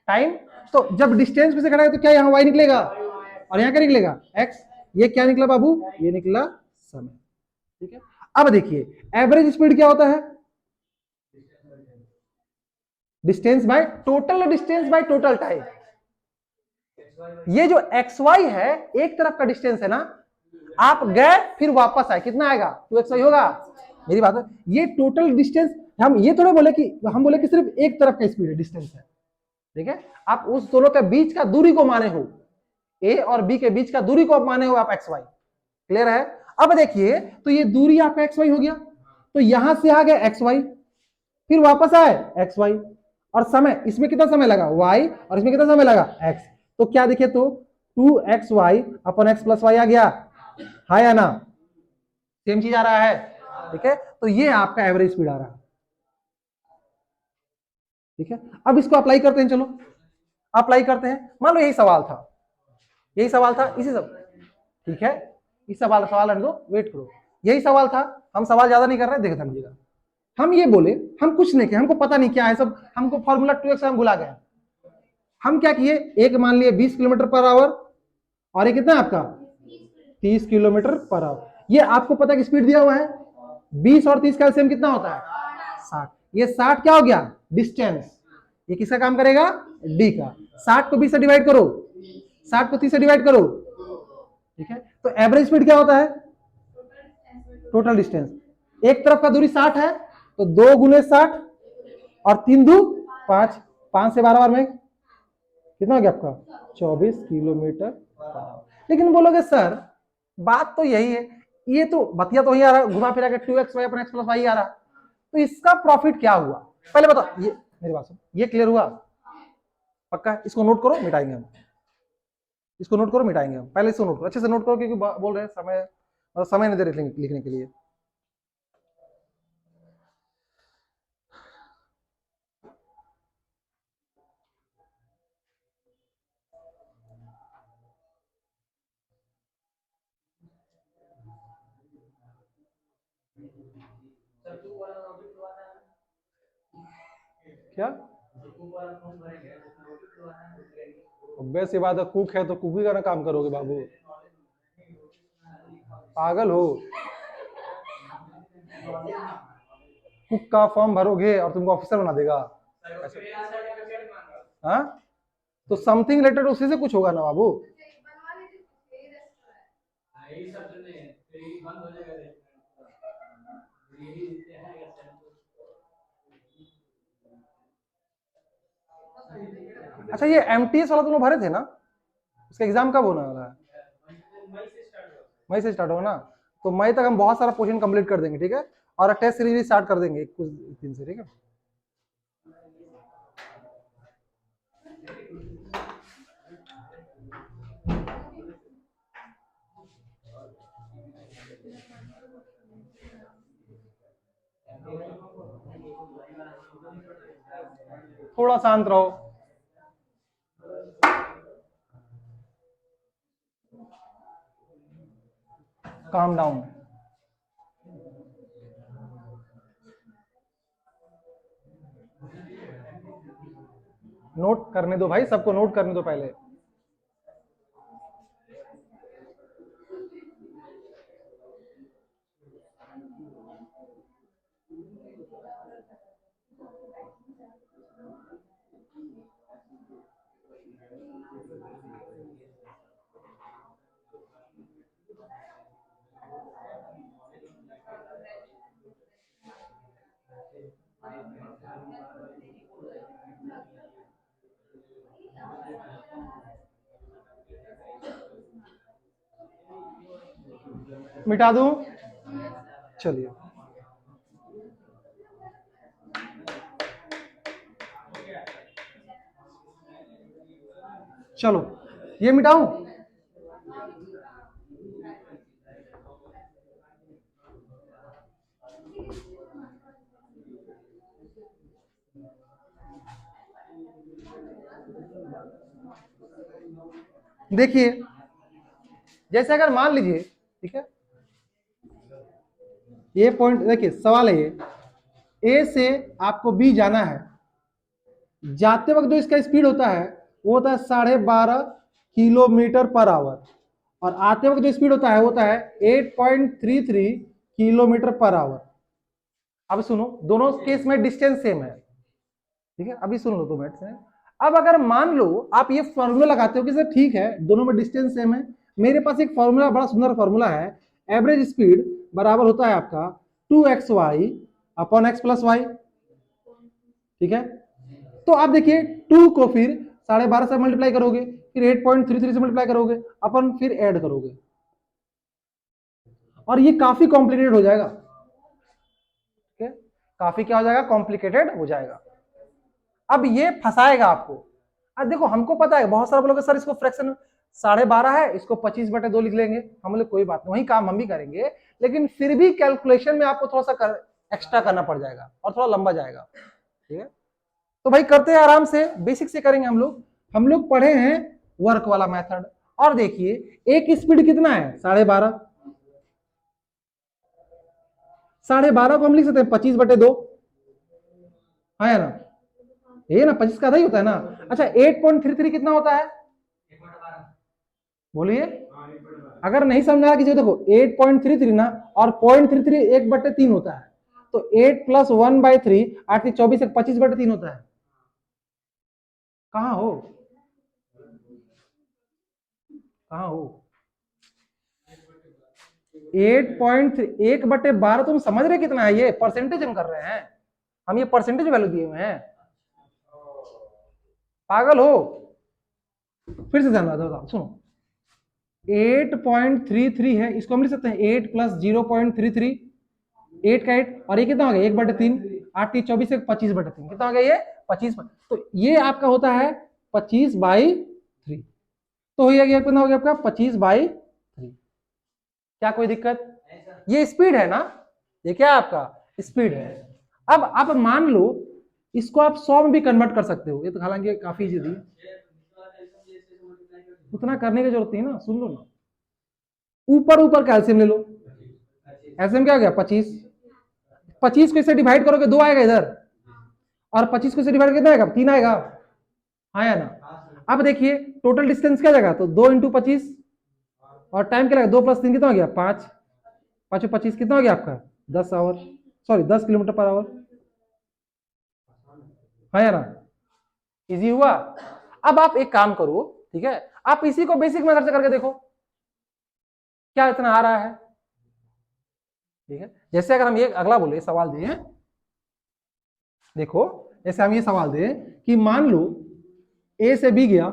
टाइम। तो जब डिस्टेंस से घटाएंगे तो क्या यहाँ वाई निकलेगा, और यहाँ क्या निकलेगा, एक्स। ये क्या निकला बाबू, ये निकला समय, ठीक है। अब देखिए एवरेज स्पीड क्या होता है, डिस्टेंस बाय टोटल टाइम। ये जो एक्स वाई है एक तरफ का डिस्टेंस है ना, आप गए फिर वापस आए, कितना आएगा, 2xy होगा, मेरी बात है। ये टोटल डिस्टेंस, हम ये थोड़ा बोले कि, हम बोले कि सिर्फ एक तरफ का स्पीड है, डिस्टेंस है, ठीक है। आप उस दोनों के बीच का दूरी को माने हो, ए और बी के बीच का दूरी को आप माने हो, आप एक्स वाई, क्लियर है। अब देखिए, तो ये दूरी आपका एक्स वाई हो गया, तो यहां से आ गए एक्स वाई, फिर वापस आए एक्स वाई, और समय, इसमें कितना समय लगा वाई, और इसमें कितना समय लगा एक्स। तो क्या देखिए, तो 2xy अपन x प्लस वाई आ गया, है या ना, सेम चीज आ रहा है, ठीक है। तो ये आपका एवरेज स्पीड आ रहा है, ठीक है। अब इसको अप्लाई करते हैं, चलो अप्लाई करते हैं। मान लो यही सवाल था, यही सवाल था, इसी सब, ठीक है, इस सवाल रहने दो, वेट करो, यही सवाल था। हम सवाल ज्यादा नहीं कर रहे, देख समझिएगा। हम ये बोले, हम कुछ नहीं किए, हमको पता नहीं क्या है सब, हमको फॉर्मूला 2x हम भुला गए। हम क्या किए, एक मान लिए 20 किलोमीटर पर आवर, और ये कितना है आपका 30 किलोमीटर पर आवर। ये आपको पता है कि स्पीड दिया हुआ है, 20 और 30 का एलसीएम कितना होता है 60। ये 60 क्या हो गया, डिस्टेंस। ये किसका काम करेगा, डी का। 60 को 20 से डिवाइड करो, 60 को 30 से डिवाइड करो, ठीक है। तो एवरेज स्पीड क्या होता है, टोटल डिस्टेंस। एक तरफ का दूरी 60 है, तो 2 गुने 60 और 3 दू 5, 5 से 12 बार में कितना हो गया आपका 24 किलोमीटर। लेकिन बोलोगे सर बात तो यही है, ये तो बतिया तो ही आ रहा, घुमा फिरा के 2xy अपना x प्लस वाई आ रहा, तो इसका प्रॉफिट क्या हुआ, पहले बताओ। ये मेरी बात सुन, ये क्लियर हुआ, पक्का, इसको नोट करो, मिटाएंगे हम, इसको नोट करो, मिटाएंगे हम, पहले इसको नोट करो, अच्छे से नोट करो, क्योंकि बोल रहे हैं समय, समय नहीं दे रहे लिखने के लिए। क्या वैसे बात है, कुक है तो कुकी का ना काम करोगे बाबू, पागल हो, कुक का फॉर्म भरोगे और तुमको ऑफिसर बना देगा, हाँ, तो समथिंग रिलेटेड उसी से कुछ होगा ना बाबू। अच्छा, ये एमटीएस वाला तुम भरे थे ना, उसका एग्जाम कब होने वाला है, मई से स्टार्ट होगा ना, तो मई तक हम बहुत सारा पोर्शन कंप्लीट कर देंगे, ठीक है। और टेस्ट सीरीज स्टार्ट कर देंगे कुछ दिन से, ठीक है। थोड़ा शांत रहो, काम डाउन। नोट करने दो भाई, सबको नोट करने दो पहले। मिटा दूं? चलिए, चलो ये मिटाऊं? देखिए, जैसे अगर मान लीजिए, ठीक है, ये पॉइंट देखिए, सवाल है ये, ए से आपको बी जाना है, जाते वक्त जो इसका स्पीड होता है वो होता है 12.5 किलोमीटर पर आवर, और आते वक्त जो स्पीड होता है वो होता है 8.33 किलोमीटर पर आवर। अब सुनो, दोनों केस में डिस्टेंस सेम है, ठीक है, अभी सुन लो 2 मिनट से। अब अगर मान लो आप ये फॉर्मूला लगाते हो कि सर ठीक है दोनों में डिस्टेंस सेम है, मेरे पास एक फॉर्मूला, बड़ा सुंदर फॉर्मूला है, एवरेज स्पीड बराबर होता है आपका 2xy upon x plus Y, ठीक है। तो आप देखिए 2 को फिर 12.5 से मल्टीप्लाई करोगे, फिर 8.33 से मल्टीप्लाई करोगे, अपन फिर ऐड करोगे, और ये काफी कॉम्प्लिकेटेड हो जाएगा, ठीक है, काफी क्या हो जाएगा, कॉम्प्लिकेटेड हो जाएगा। अब ये फंसाएगा आपको। अब देखो हमको पता है, बहुत सारे बोलोगे सर इसको फ्रैक्शन 12.5 है, इसको 25/2 लिख लेंगे, हम लोग कोई बात नहीं, वही काम हम भी करेंगे, लेकिन फिर भी कैलकुलेशन में आपको थोड़ा सा एक्स्ट्रा करना पड़ जाएगा और थोड़ा लंबा जाएगा, ठीक है। तो भाई करते हैं आराम से, बेसिक से करेंगे हम लोग। हम लोग पढ़े हैं वर्क वाला मेथड, और देखिए एक स्पीड कितना है 12.5, 12.5 को हम लिख सकते हैं 25/2, है ना, ये ना 25 का आधा ही होता है ना। अच्छा 8.33 कितना होता है, बोलिए, अगर नहीं समझा कीजिए, देखो 8.33 ना, और 0.33 1/3 होता है, तो 8 + 1/3 8 24 25/3 होता है। कहां हो, कहां हो, 8.1/12 तुम समझ रहे कितना है, ये परसेंटेज हम कर रहे हैं, हम ये परसेंटेज वैल्यू दिए हुए हैं, पागल हो। फिर से ध्यान बताओ, सुनो 8.33 है, इसको हम लिख सकते हैं 8 + 0.33, 8 का 8, और ये कितना हो गया 1/3, 8 × 24 25/3, कितना हो गया ये 25, तो ये आपका होता है 25/3, तो हो गया कितना हो गया आपका 25/3। क्या कोई दिक्कत, ये स्पीड है ना, ये क्या आपका स्पीड है। अब आप मान लो इसको आप 100 में भी कन्वर्ट कर सकते हो, ये तो हालांकि काफी इजी है, उतना करने की जरूरत नहीं ना, सुन लो ना, ऊपर ऊपर का एलसीएम ले लो, एलसीएम क्या हो गया 25, 25 को इससे डिवाइड करोगे 2 आएगा इधर, और 25 को इससे डिवाइड कितना आएगा 3 आएगा, हाँ या ना। अब देखिए टोटल डिस्टेंस क्या जाएगा, तो 2 × 25, और टाइम क्या लगेगा 2 + 3 कितना हो गया 5, 5 × 25 कितना हो गया आपका 10 hour, sorry 10 kilometre per hour, हाँ या ना, इजी हुआ। अब आप एक काम करो, ठीक है, आप इसी को बेसिक मेथड से करके देखो क्या इतना आ रहा है, ठीक है। जैसे अगर हम ये अगला बोले सवाल दें, देखो जैसे हम ये सवाल दें कि मान लो ए से बी गया,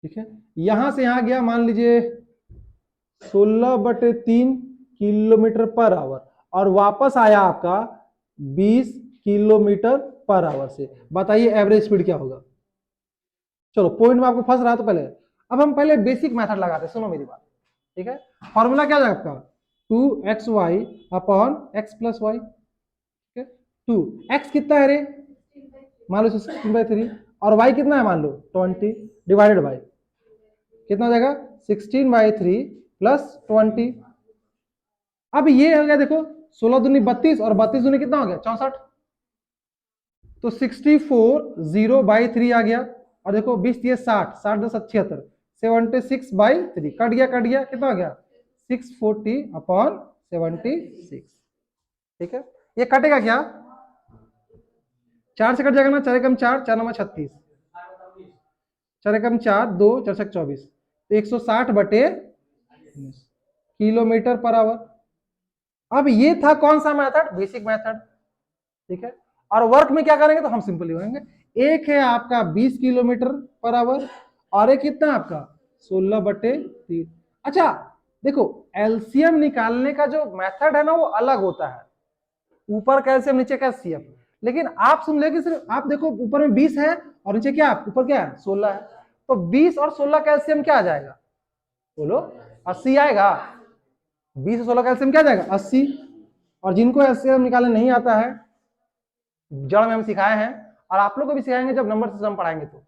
ठीक है, यहां से यहां गया, मान लीजिए 16/3 किलोमीटर पर आवर, और वापस आया आपका 20 किलोमीटर पर आवर से, बताइए एवरेज स्पीड क्या होगा। चलो पॉइंट में आपको फंस रहा तो पहले, अब हम पहले बेसिक मेथड लगाते हैं, सुनो मेरी बात, ठीक है। फॉर्मूला क्या है आपका 2xy upon x plus Y, ठीक है, 2x कितना है रे, मान लो 16/3, और y कितना है मान लो 20, डिवाइडेड बाई कितना हो जाएगा 16/3 प्लस 20। अब ये हो गया देखो 16 दूनी 32, और 32 दूनी कितना हो गया 64, तो 64/3 आ गया, और देखो 20 ये 60, 60 10 76, 76/3 कट गया, कट गया कितना हो गया 640/76, ठीक है। ये कटेगा क्या, 4 से कट जाएगा ना, 4 एकम 4, 4 9 36, 4 एकम 4 2 4 से 24, तो 160/19 किलोमीटर पर आवर। अब ये था कौन सा मेथड, बेसिक मेथड, ठीक है। और वर्क में क्या करेंगे, तो हम सिंपली करेंगे, एक है आपका 20 किलोमीटर पर आवर, और एक कितना आपका 16/3। अच्छा देखो एलसीएम निकालने का जो मेथड है ना वो अलग होता है, ऊपर का एलसीएम नीचे का एचसीएफ। लेकिन आप सुन ले कि सिर्फ आप देखो ऊपर में 20 है और नीचे क्या है, ऊपर क्या है 16 है, तो 20 और 16 का एलसीएम क्या आ जाएगा, बोलो 80 आएगा। 20 और 16 का एलसीएम क्या आ जाएगा 80। और जिनको एलसीएम निकालने नहीं आता है, जड़ में हम सिखाए हैं और आप लोग को भी सिखाएंगे जब नंबर सिस्टम पढ़ाएंगे तो,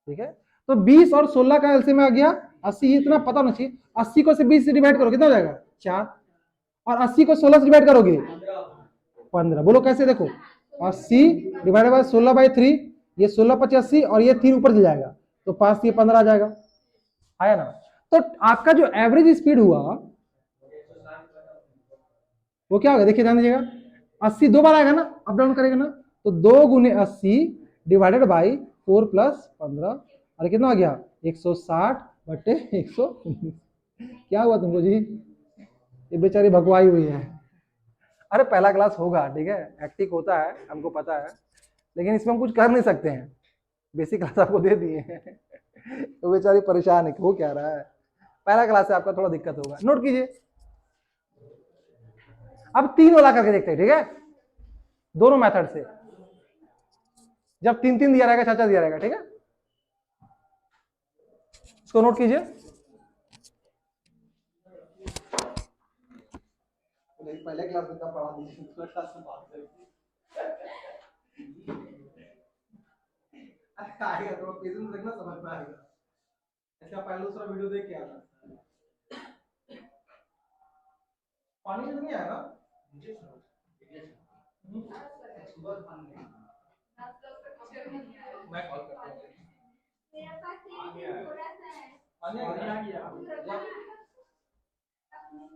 ठीक है। तो 20 और 16 का एलसीएम आ गया 80, इतना पता होना चाहिए। 80 को से 20 से डिवाइड करो कितना हो जाएगा 4, और 80 को 16 से डिवाइड करोगे 15। बोलो कैसे, देखो 80 डिवाइडेड बाय 16/3, ये 16×5 = 80 और ये 3 ऊपर चल जाएगा तो 5 से 15 आ जाएगा, आया ना। तो आपका जो एवरेज स्पीड हुआ वो क्या होगा, देखिए ध्यान दीजिएगा, 80 दो बार आएगा ना, अप डाउन करेगा ना, तो 2 × 80 डिवाइडेड बाई 4 + 15, और कितना आ गया 160/119। क्या हुआ तुमको जी, ये बेचारी भगवाई हुई है। अरे पहला क्लास होगा, ठीक है, एक्टिक होता है हमको पता है, लेकिन इसमें हम कुछ कर नहीं सकते हैं, बेसिक क्लास आपको दे दिए हैं। तो बेचारी परेशान है, वो क्या रहा है, पहला क्लास है आपका, थोड़ा दिक्कत होगा, नोट कीजिए। अब 3 वाला करके देखते हैं, ठीक है, दोनों मेथड से, जब 3 दिया रहेगा, 4 दिया रहेगा, ठीक है, इसको नोट कीजिए। पहले क्लास में पढ़ा दीजिए, क्लास में बात करेंगे। आएगा तो पेशेंस रखना, समझ में आएगा। इसका पहले दूसरा वीडियो देख के आना। पानी तो नहीं आएगा मैं कॉल करता हूँ।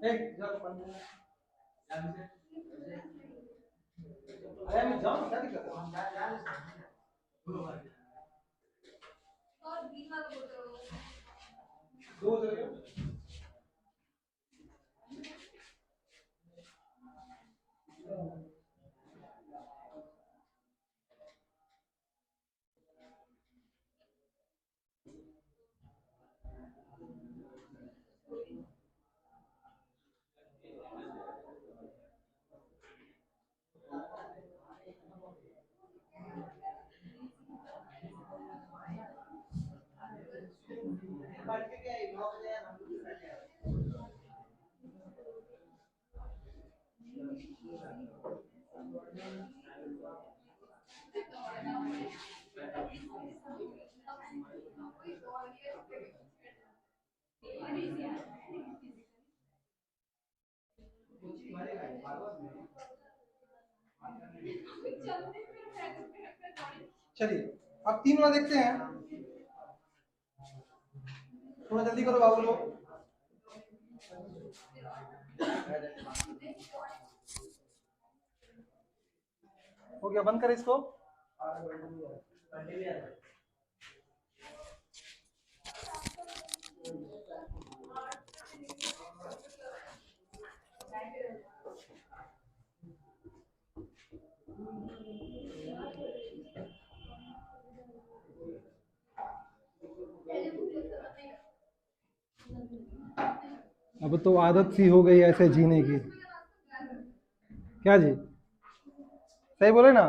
एक जरा पानी मैं जाऊँ, क्या दिक्कत है, दो जगह चलिए अब 3 वाला देखते हैं, थोड़ा जल्दी करो बाबू लोग। हो गया, बंद कर इसको। अब तो आदत सी हो गई ऐसे जीने की, क्या जी, सही बोले ना,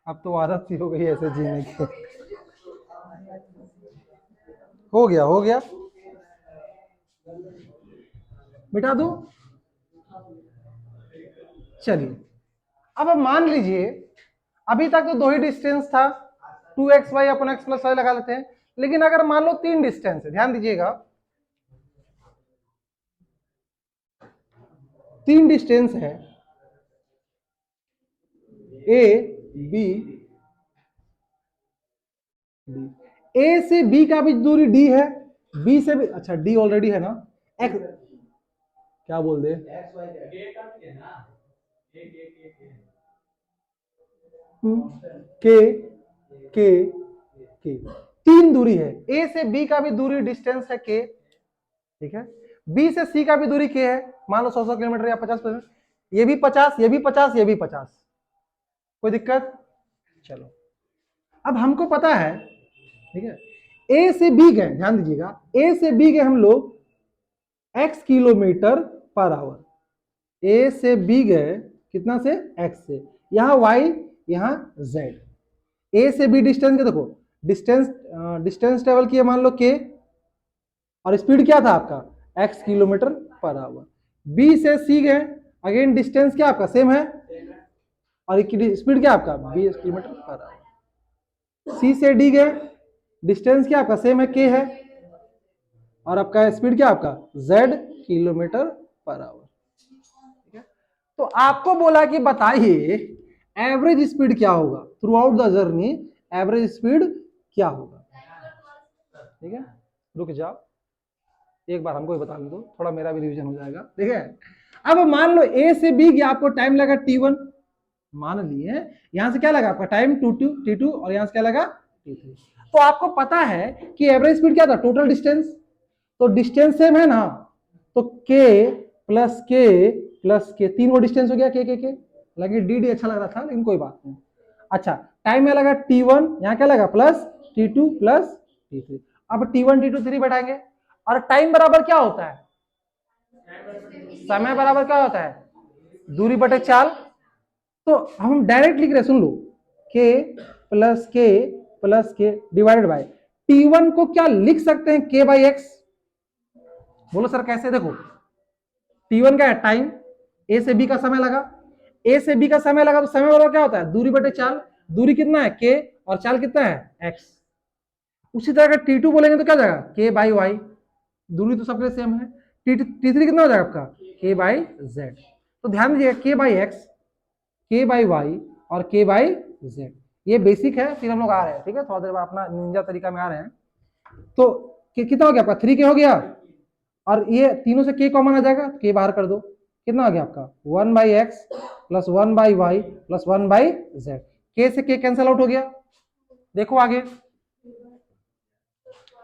अब तो आदत सी हो गई ऐसे जीने की। हो गया, हो गया, मिटा दो। चलिए अब मान लीजिए अभी तक तो 2 ही डिस्टेंस था, 2xy/x + y लगा लेते हैं, लेकिन अगर मान लो 3 डिस्टेंस है, ध्यान दीजिएगा 3 डिस्टेंस है, ए बी डी, ए से बी का भी दूरी डी है, बी से भी, अच्छा डी ऑलरेडी है ना, एक्स क्या बोल दे, के के के 3 दूरी है, ए से बी का भी दूरी डिस्टेंस है के, ठीक है, बी से सी का भी दूरी के है, मान लो 100 किलोमीटर या 50%, ये भी 50, ये भी 50, ये भी 50, कोई दिक्कत। चलो अब हमको पता है, ठीक है, ए से बी गए, ध्यान दीजिएगा, ए से बी गए हम लोग x किलोमीटर पर आवर। ए से बी गए कितना से x से, यहाँ y यहाँ z। ए से बी डिस्टेंस देखो, डिस्टेंस ट्रेवल किया मान लो k, और स्पीड क्या था आपका x kilometre per hour. B से सी गए, अगेन डिस्टेंस क्या आपका सेम है, और स्पीड क्या आपका 20 किलोमीटर पर आवर। सी से डी गए, डिस्टेंस क्या आपका सेम है k है, और आपका स्पीड क्या आपका z किलोमीटर पर आवर। ठीक है, तो आपको बोला कि बताइए एवरेज स्पीड क्या होगा through out the journey, average speed क्या होगा। ठीक है, रुक जाओ एक बार हमको बता दो, थोड़ा मेरा भी रिवीजन हो जाएगा। ठीक है, अब मान लो ए से बी गया, आपको टाइम लगा t1, मान लिए यहां से क्या लगा आपका टाइम t2 और यहां से क्या लगा t3। तो आपको पता है कि एवरेज स्पीड क्या था, टोटल डिस्टेंस, तो डिस्टेंस सेम है ना, तो k प्लस के तीन वो डिस्टेंस हो गया के लगे डी अच्छा लग रहा था लेकिन कोई बात नहीं। अच्छा, टाइम में लगा t1, यहाँ क्या लगा प्लस t2 प्लस t3। अब t1 t2 3 बैठाएंगे, और टाइम बराबर क्या होता है, समय बराबर क्या होता है, दूरी बटे चाल। तो हम डायरेक्ट लिख रहे, सुन लो, के प्लस के डिवाइडेड बाय t1 को क्या लिख सकते हैं k बाई एक्स। बोलो सर कैसे, देखो t1 क्या है टाइम, ए से बी का समय लगा, ए से बी का समय लगा तो समय बराबर क्या होता है दूरी बटे चाल, दूरी कितना है k और चाल कितना है x। उसी तरह का t2 बोलेंगे तो क्या जाएगा k बाई वाई, दूरी तो सबके सेम है। t3 कितना हो जाएगा आपका k बाई z। तो ध्यान दीजिएगा k by x, k by y और k बाई z, ये बेसिक है, फिर हम लोग आ रहे हैं। ठीक है, थोड़ा देर बाद अपना निंजा तरीका में आ रहे हैं। तो कितना हो गया आपका 3k हो गया, और ये तीनों से k कॉमन आ जाएगा, k बाहर कर दो, कितना हो गया आपका 1 by x plus 1 by y plus 1 by z. k से k कैंसिल आउट हो गया, देखो आगे।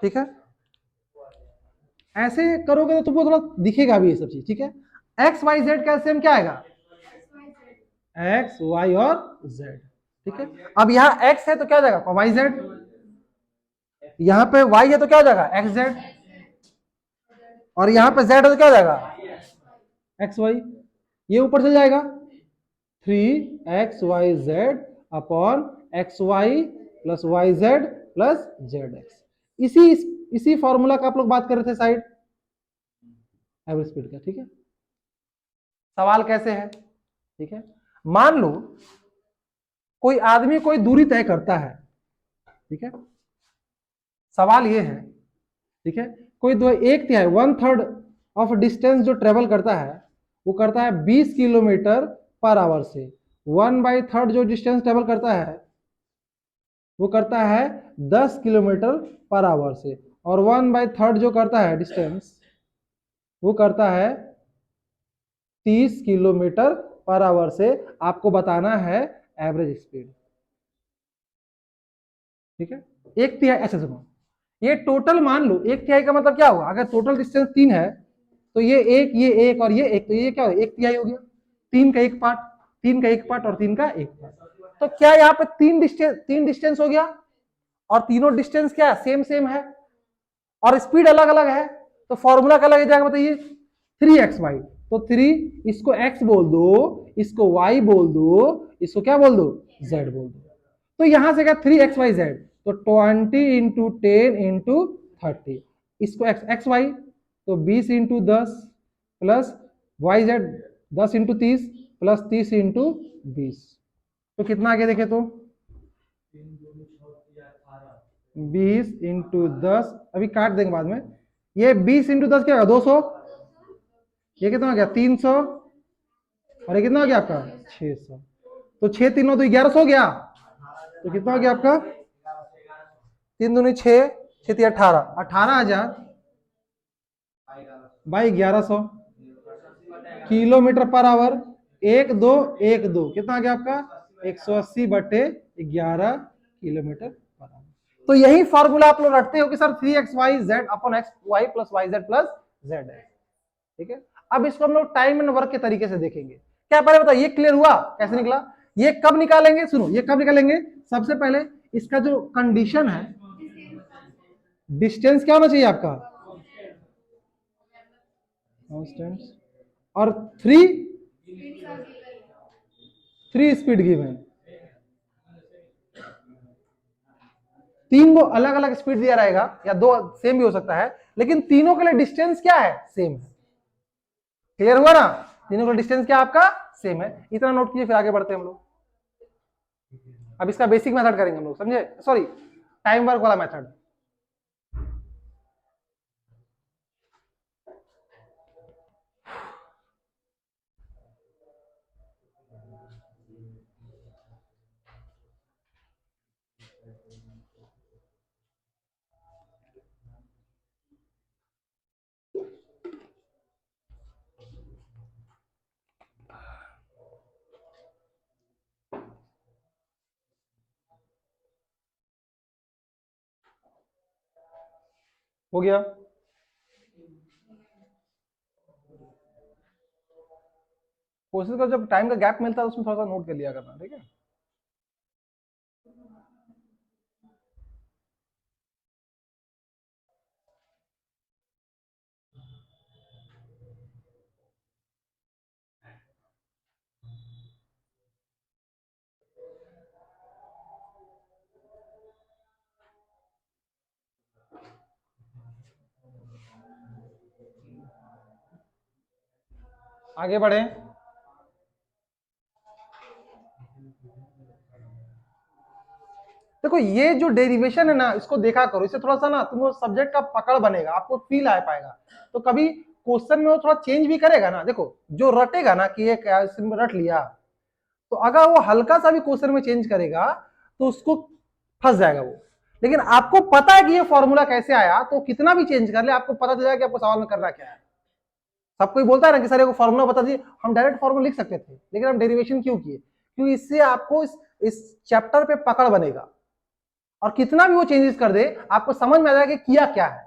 ठीक है, ऐसे करोगे तो तुमको थोड़ा दिखेगा भी ये सब चीज। ठीक है, एक्स वाई जेड का सेम क्या आएगा, एक्स वाई और जेड। ठीक है, अब यहाँ एक्स है तो क्या हो जाएगा वाई जेड, यहाँ पे वाई है तो क्या हो जाएगा एक्स जेड, और यहाँ पे जेड है तो क्या हो जाएगा एक्स वाई। ये ऊपर चल जाएगा 3xyz upon xy plus yz plus zx। इसी फॉर्मूला का आप लोग बात कर रहे थे साइड एवरेज स्पीड का। ठीक है, सवाल कैसे है, ठीक है, मान लो कोई आदमी कोई दूरी तय करता है। ठीक है, सवाल ये है, ठीक है, कोई दो एक तिहाई 1/3 ऑफ डिस्टेंस जो ट्रेवल करता है वो करता है 20 किलोमीटर पर आवर से, 1/3 जो डिस्टेंस ट्रेवल करता है वो करता है 10 किलोमीटर पर आवर से, और 1/3 जो करता है डिस्टेंस वो करता है 30 किलोमीटर पर आवर से। आपको बताना है एवरेज स्पीड। ठीक है, एक तिहाई, ऐसे सुनो, ये टोटल मान लो एक तिहाई का मतलब क्या होगा, अगर टोटल डिस्टेंस 3 है तो ये एक और ये एक, तो ये क्या हो एक तिहाई हो गया, 3 का एक पार्ट, 3 का एक पार्ट और 3 का एक पार्ट। तो क्या यहाँ पे तीन डिस्टेंस हो गया, और तीनों डिस्टेंस क्या है सेम है, और स्पीड अलग अलग है, तो फॉर्मूला क्या लग जाएगा बताइए 3xy। तो 3 इसको x बोल दो, इसको y बोल दो, इसको क्या बोल दो z बोल दो। तो यहां से क्या 3xyz, तो 20 इंटू 10 इंटू 30, इसको एक्स वाई तो 20 into 10 plus y z 10 into 30 plus 30 into 20, तो कितना आगे देखे तो 20 इंटू 10, अभी काट देंगे बाद में, ये 20 इंटू 10 क्या होगा 200, ये कितना हो गया 300, और ये कितना हो गया आपका 600, तो 6 3 तो 1100 हो गया, तो कितना हो गया आपका 3 दूनी 6 6 18,000 बाई 1100 किलोमीटर पर आवर, 1 2 1 2 कितना आ गया आपका 180 बटे 11 किलोमीटर पर आवर। तो यही फॉर्मूला आप लोग रखते हो कि sir 3xyz upon xy plus yz plus z है। ठीक है, अब इसको हम लोग टाइम एंड वर्क के तरीके से देखेंगे। क्या पहले बताओ ये क्लियर हुआ कैसे निकला, ये कब निकालेंगे, सुनो ये कब निकालेंगे, सबसे पहले इसका जो कंडीशन है, डिस्टेंस क्या होना चाहिए आपका कांस्टेंट और थ्री स्पीड गिवन, तीन को अलग अलग स्पीड दिया रहेगा या दो सेम भी हो सकता है, लेकिन तीनों के लिए डिस्टेंस क्या है, सेम है। क्लियर हुआ ना, तीनों का डिस्टेंस क्या आपका सेम है। इतना नोट कीजिए, फिर आगे बढ़ते हैं हम लोग। अब इसका बेसिक मेथड करेंगे हम लोग, समझे, सॉरी टाइम वर्क वाला मेथड। हो गया, कोशिश करो जब टाइम का गैप मिलता है उसमें थोड़ा सा नोट कर लिया करना, ठीक है। आगे बढ़े, देखो ये जो डेरिवेशन है ना, इसको देखा करो, इससे थोड़ा सा ना तुम सब्जेक्ट का पकड़ बनेगा, आपको फील आ पाएगा। तो कभी क्वेश्चन में वो थोड़ा चेंज भी करेगा ना, देखो जो रटेगा ना कि एक रट लिया, तो अगर वो हल्का सा भी क्वेश्चन में चेंज करेगा तो उसको फंस जाएगा वो। लेकिन आपको पता है कि ये फॉर्मूला कैसे आया, तो कितना भी चेंज कर ले आपको पता चल जाएगा कि आपको सवाल में करना क्या है। सब कोई बोलता है ना कि सर को फॉर्मूला बता दिए, हम डायरेक्ट फॉर्मूला लिख सकते थे, लेकिन हम डेरिवेशन क्यों किए, क्योंकि इससे आपको इस चैप्टर पे पकड़ बनेगा, और कितना भी वो चेंजेस कर दे आपको समझ में आ जाएगा कि किया क्या है।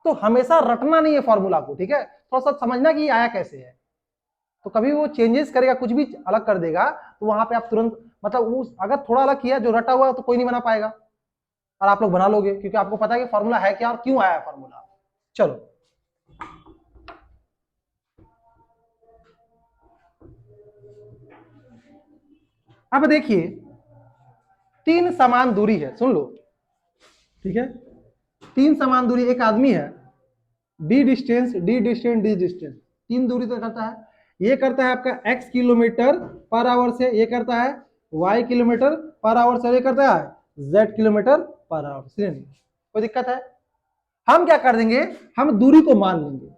तो हमेशा रटना नहीं है फॉर्मूला को, ठीक है, थोड़ा सा समझना कि आया कैसे है। तो कभी वो चेंजेस करेगा, कुछ भी अलग कर देगा, तो वहां पे आप तुरंत, मतलब उस अगर थोड़ा अलग किया जो रटा हुआ तो कोई नहीं बना पाएगा, और आप लोग बना लोगे क्योंकि आपको पता है कि फॉर्मूला है क्या और क्यों आया है फॉर्मूला। चलो अब देखिए, तीन समान दूरी है, सुन लो, ठीक है, तीन समान दूरी, एक आदमी है, D distance D distance D distance, तीन दूरी तय करता है। ये करता है आपका x किलोमीटर पर आवर से, ये करता है y किलोमीटर पर आवर से, ये करता है z किलोमीटर पर आवर से। कोई दिक्कत है? हम क्या कर देंगे, हम दूरी को मान लेंगे,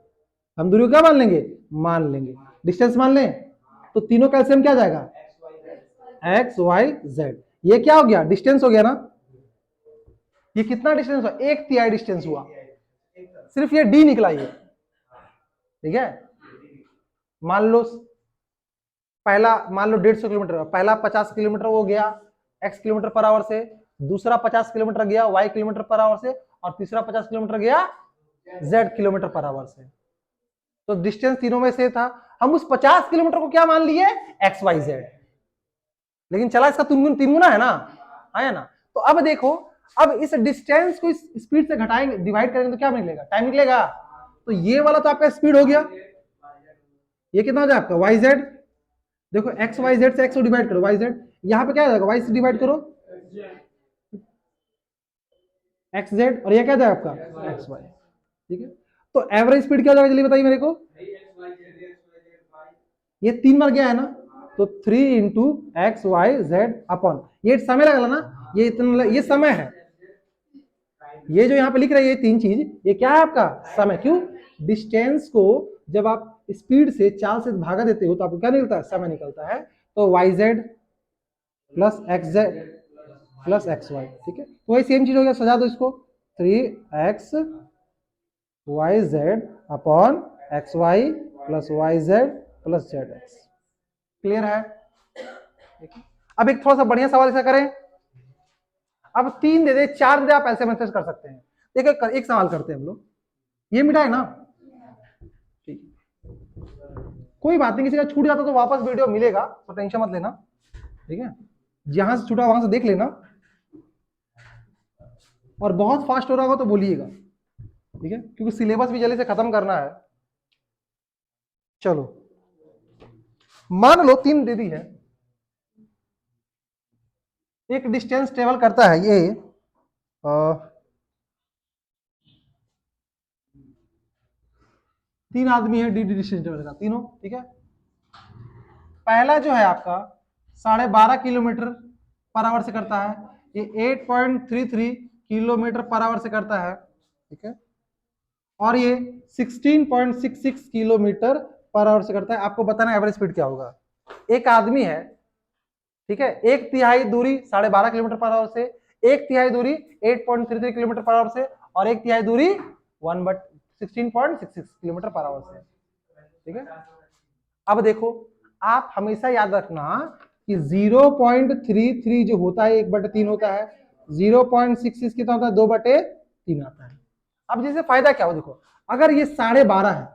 हम दूरी को क्या मान लेंगे, मान लेंगे, डिस्टेंस मान लें, तो तीनों का एलसीएम क्या जाएगा, x y z। ये क्या हो गया, डिस्टेंस हो गया ना। ये कितना डिस्टेंस हुआ, एक तिहाई डिस्टेंस हुआ, सिर्फ ये d निकला ये, ठीक है। मान लो पहला, मान लो 150 किलोमीटर, पहला 50 किलोमीटर वो गया x किलोमीटर पर आवर से, दूसरा 50 किलोमीटर गया y किलोमीटर पर आवर से, और तीसरा 50 किलोमीटर गया z किलोमीटर पर आवर से। तो डिस्टेंस तीनों में से था, हम उस 50 किलोमीटर को क्या मान लिए, एक्स वाई जेड, लेकिन चला इसका तीन गुना है ना, आया ना। तो अब देखो, अब इस डिस्टेंस को इस स्पीड से घटाएंगे, डिवाइड करेंगे तो क्या निकलेगा, टाइम निकलेगा। तो ये वाला तो आपका स्पीड हो गया, ये कितना हो जाए आपका वाई जेड। देखो एक्स वाई जेड से एक्स को डिवाइड करो, वाई जेड, यहाँ पे क्या जाएगा, वाई से डिवाइड करो एक्स जेड, और ये क्या जाएगा आपका एक्स वाई, ठीक है। तो एवरेज स्पीड क्या हो जाएगा, जल्दी बताइए मेरे को, ये 3 बार गया है ना, तो 3 into x y z upon, ये समय लगेगा ना, ये इतना, ये समय है, ये जो यहाँ पे लिख रहे हैं ये तीन चीज, ये क्या है आपका समय। क्यों, डिस्टेंस को जब आप स्पीड से चाल से भागा देते हो तो आपको क्या निकलता है, समय निकलता है। तो y z plus x z plus x y, ठीक है। तो वही सेम चीज हो गया, सजा दो इसको, 3x y z upon x y plus y z plus z x. Clear है? अब एक थोड़ा सा बढ़िया सवाल ऐसा करें, अब 3 दे दे, 4 दे दे, आप ऐसे मैसेज कर सकते हैं। देखो एक सवाल करते हैं हम लोग, ये मिटा है ना, ठीक, कोई बात नहीं, किसी का छूट जाता तो वापस वीडियो मिलेगा, तो टेंशन मत लेना, ठीक है। जहां से छूटा वहां से देख लेना, और बहुत फास्ट हो रहा होगा तो बोलिएगा, ठीक है, क्योंकि सिलेबस भी जल्दी से खत्म करना है। चलो मान लो 3 दे दी है, एक डिस्टेंस ट्रेवल करता है ये 3 आदमी है, डी डिस्टेंस ट्रेवल करता तीनों, ठीक है। पहला जो है आपका 12.5 किलोमीटर पर आवर से करता है, ये 8.33 किलोमीटर पर आवर से करता है, ठीक है। और ये 16.66 किलोमीटर पर आवर से करता है। आपको बताना एवरेज स्पीड क्या होगा। एक आदमी है, ठीक है, 1/3 दूरी 12.5 किलोमीटर पर आवर से, 1/3 दूरी 8.33 किलोमीटर पर आवर से, और 1/3 दूरी 16.66 किलोमीटर पर आवर से, ठीक है। अब देखो, आप हमेशा याद रखना कि 0.33 जो होता है 1/3 होता है, 0.66 कितना होता है 2/3 आता है। अब जैसे फायदा क्या हो, देखो अगर ये 12.5 है,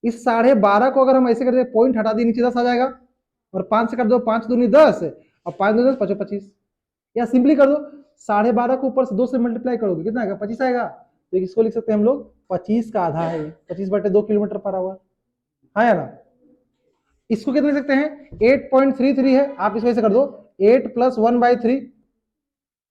इस 12.5 को अगर हम ऐसे कर दे, पॉइंट हटा दिए, नीचे 10 आ जाएगा, और 5 से कर दो, 5 दूनी 10 और 5 दूनी 10 25, या सिंपली कर दो 12.5 को ऊपर से 2 से मल्टीप्लाई करोगे कितना आएगा 25 आएगा। तो इसको लिख सकते हैं हम लोग 25 का आधा है, 25/2 किलोमीटर पर आवर, हाँ या ना। इसको कितना लिख सकते हैं 8.33 है, आप इसको ऐसे कर दो 8 + 1/3,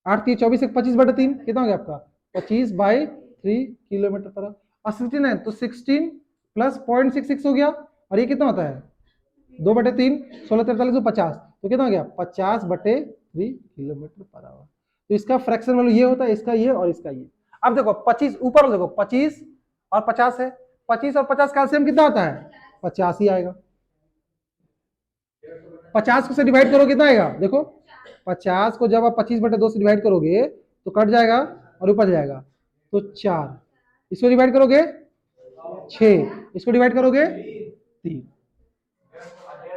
8 3 24 25/3 कितना हो गया आपका 25/3 किलोमीटर पर आवर। और 16 है तो 16 + 0.66 हो गया, और ये कितना होता है 2/3, 16 43 50, तो कितना हो गया 50/3 किलोमीटर पर आवर। तो इसका फ्रैक्शन वैल्यू ये होता है, इसका ये और इसका ये। अब देखो 25 ऊपर देखो 25 और 50 है, 25 और 50 का एलसीएम कितना होता है 50 ही आएगा। 50 को से डिवाइड करो कितना आएगा, देखो 50 को जब आप 25/2 से डिवाइड करोगे तो कट जाएगा और ऊपर जाएगा, तो 4, इसको डिवाइड करोगे 6, इसको डिवाइड करोगे 3,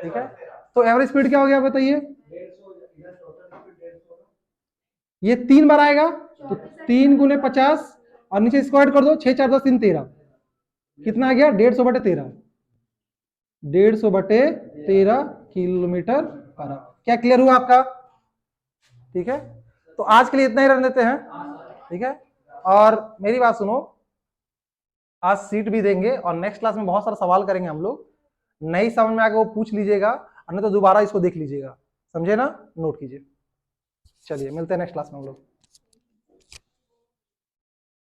ठीक है। तो एवरेज स्पीड क्या हो गया बताइए, ये 3 बार आएगा तो 3 × 50 और नीचे स्क्वायर कर दो, 6 4 10 3 13, कितना आ गया 150/13, 150/13 किलोमीटर पर आवर। क्या क्लियर हुआ आपका, ठीक है। तो आज के लिए इतना ही रहने देते हैं, ठीक है। और मेरी बात सुनो, आज सीट भी देंगे और नेक्स्ट क्लास में बहुत सारा सवाल करेंगे हम लोग, नहीं समझ में आएगा वो पूछ लीजिएगा, नहीं तो दोबारा इसको देख लीजिएगा, समझे ना, नोट कीजिए। चलिए मिलते हैं नेक्स्ट क्लास में हम लोग।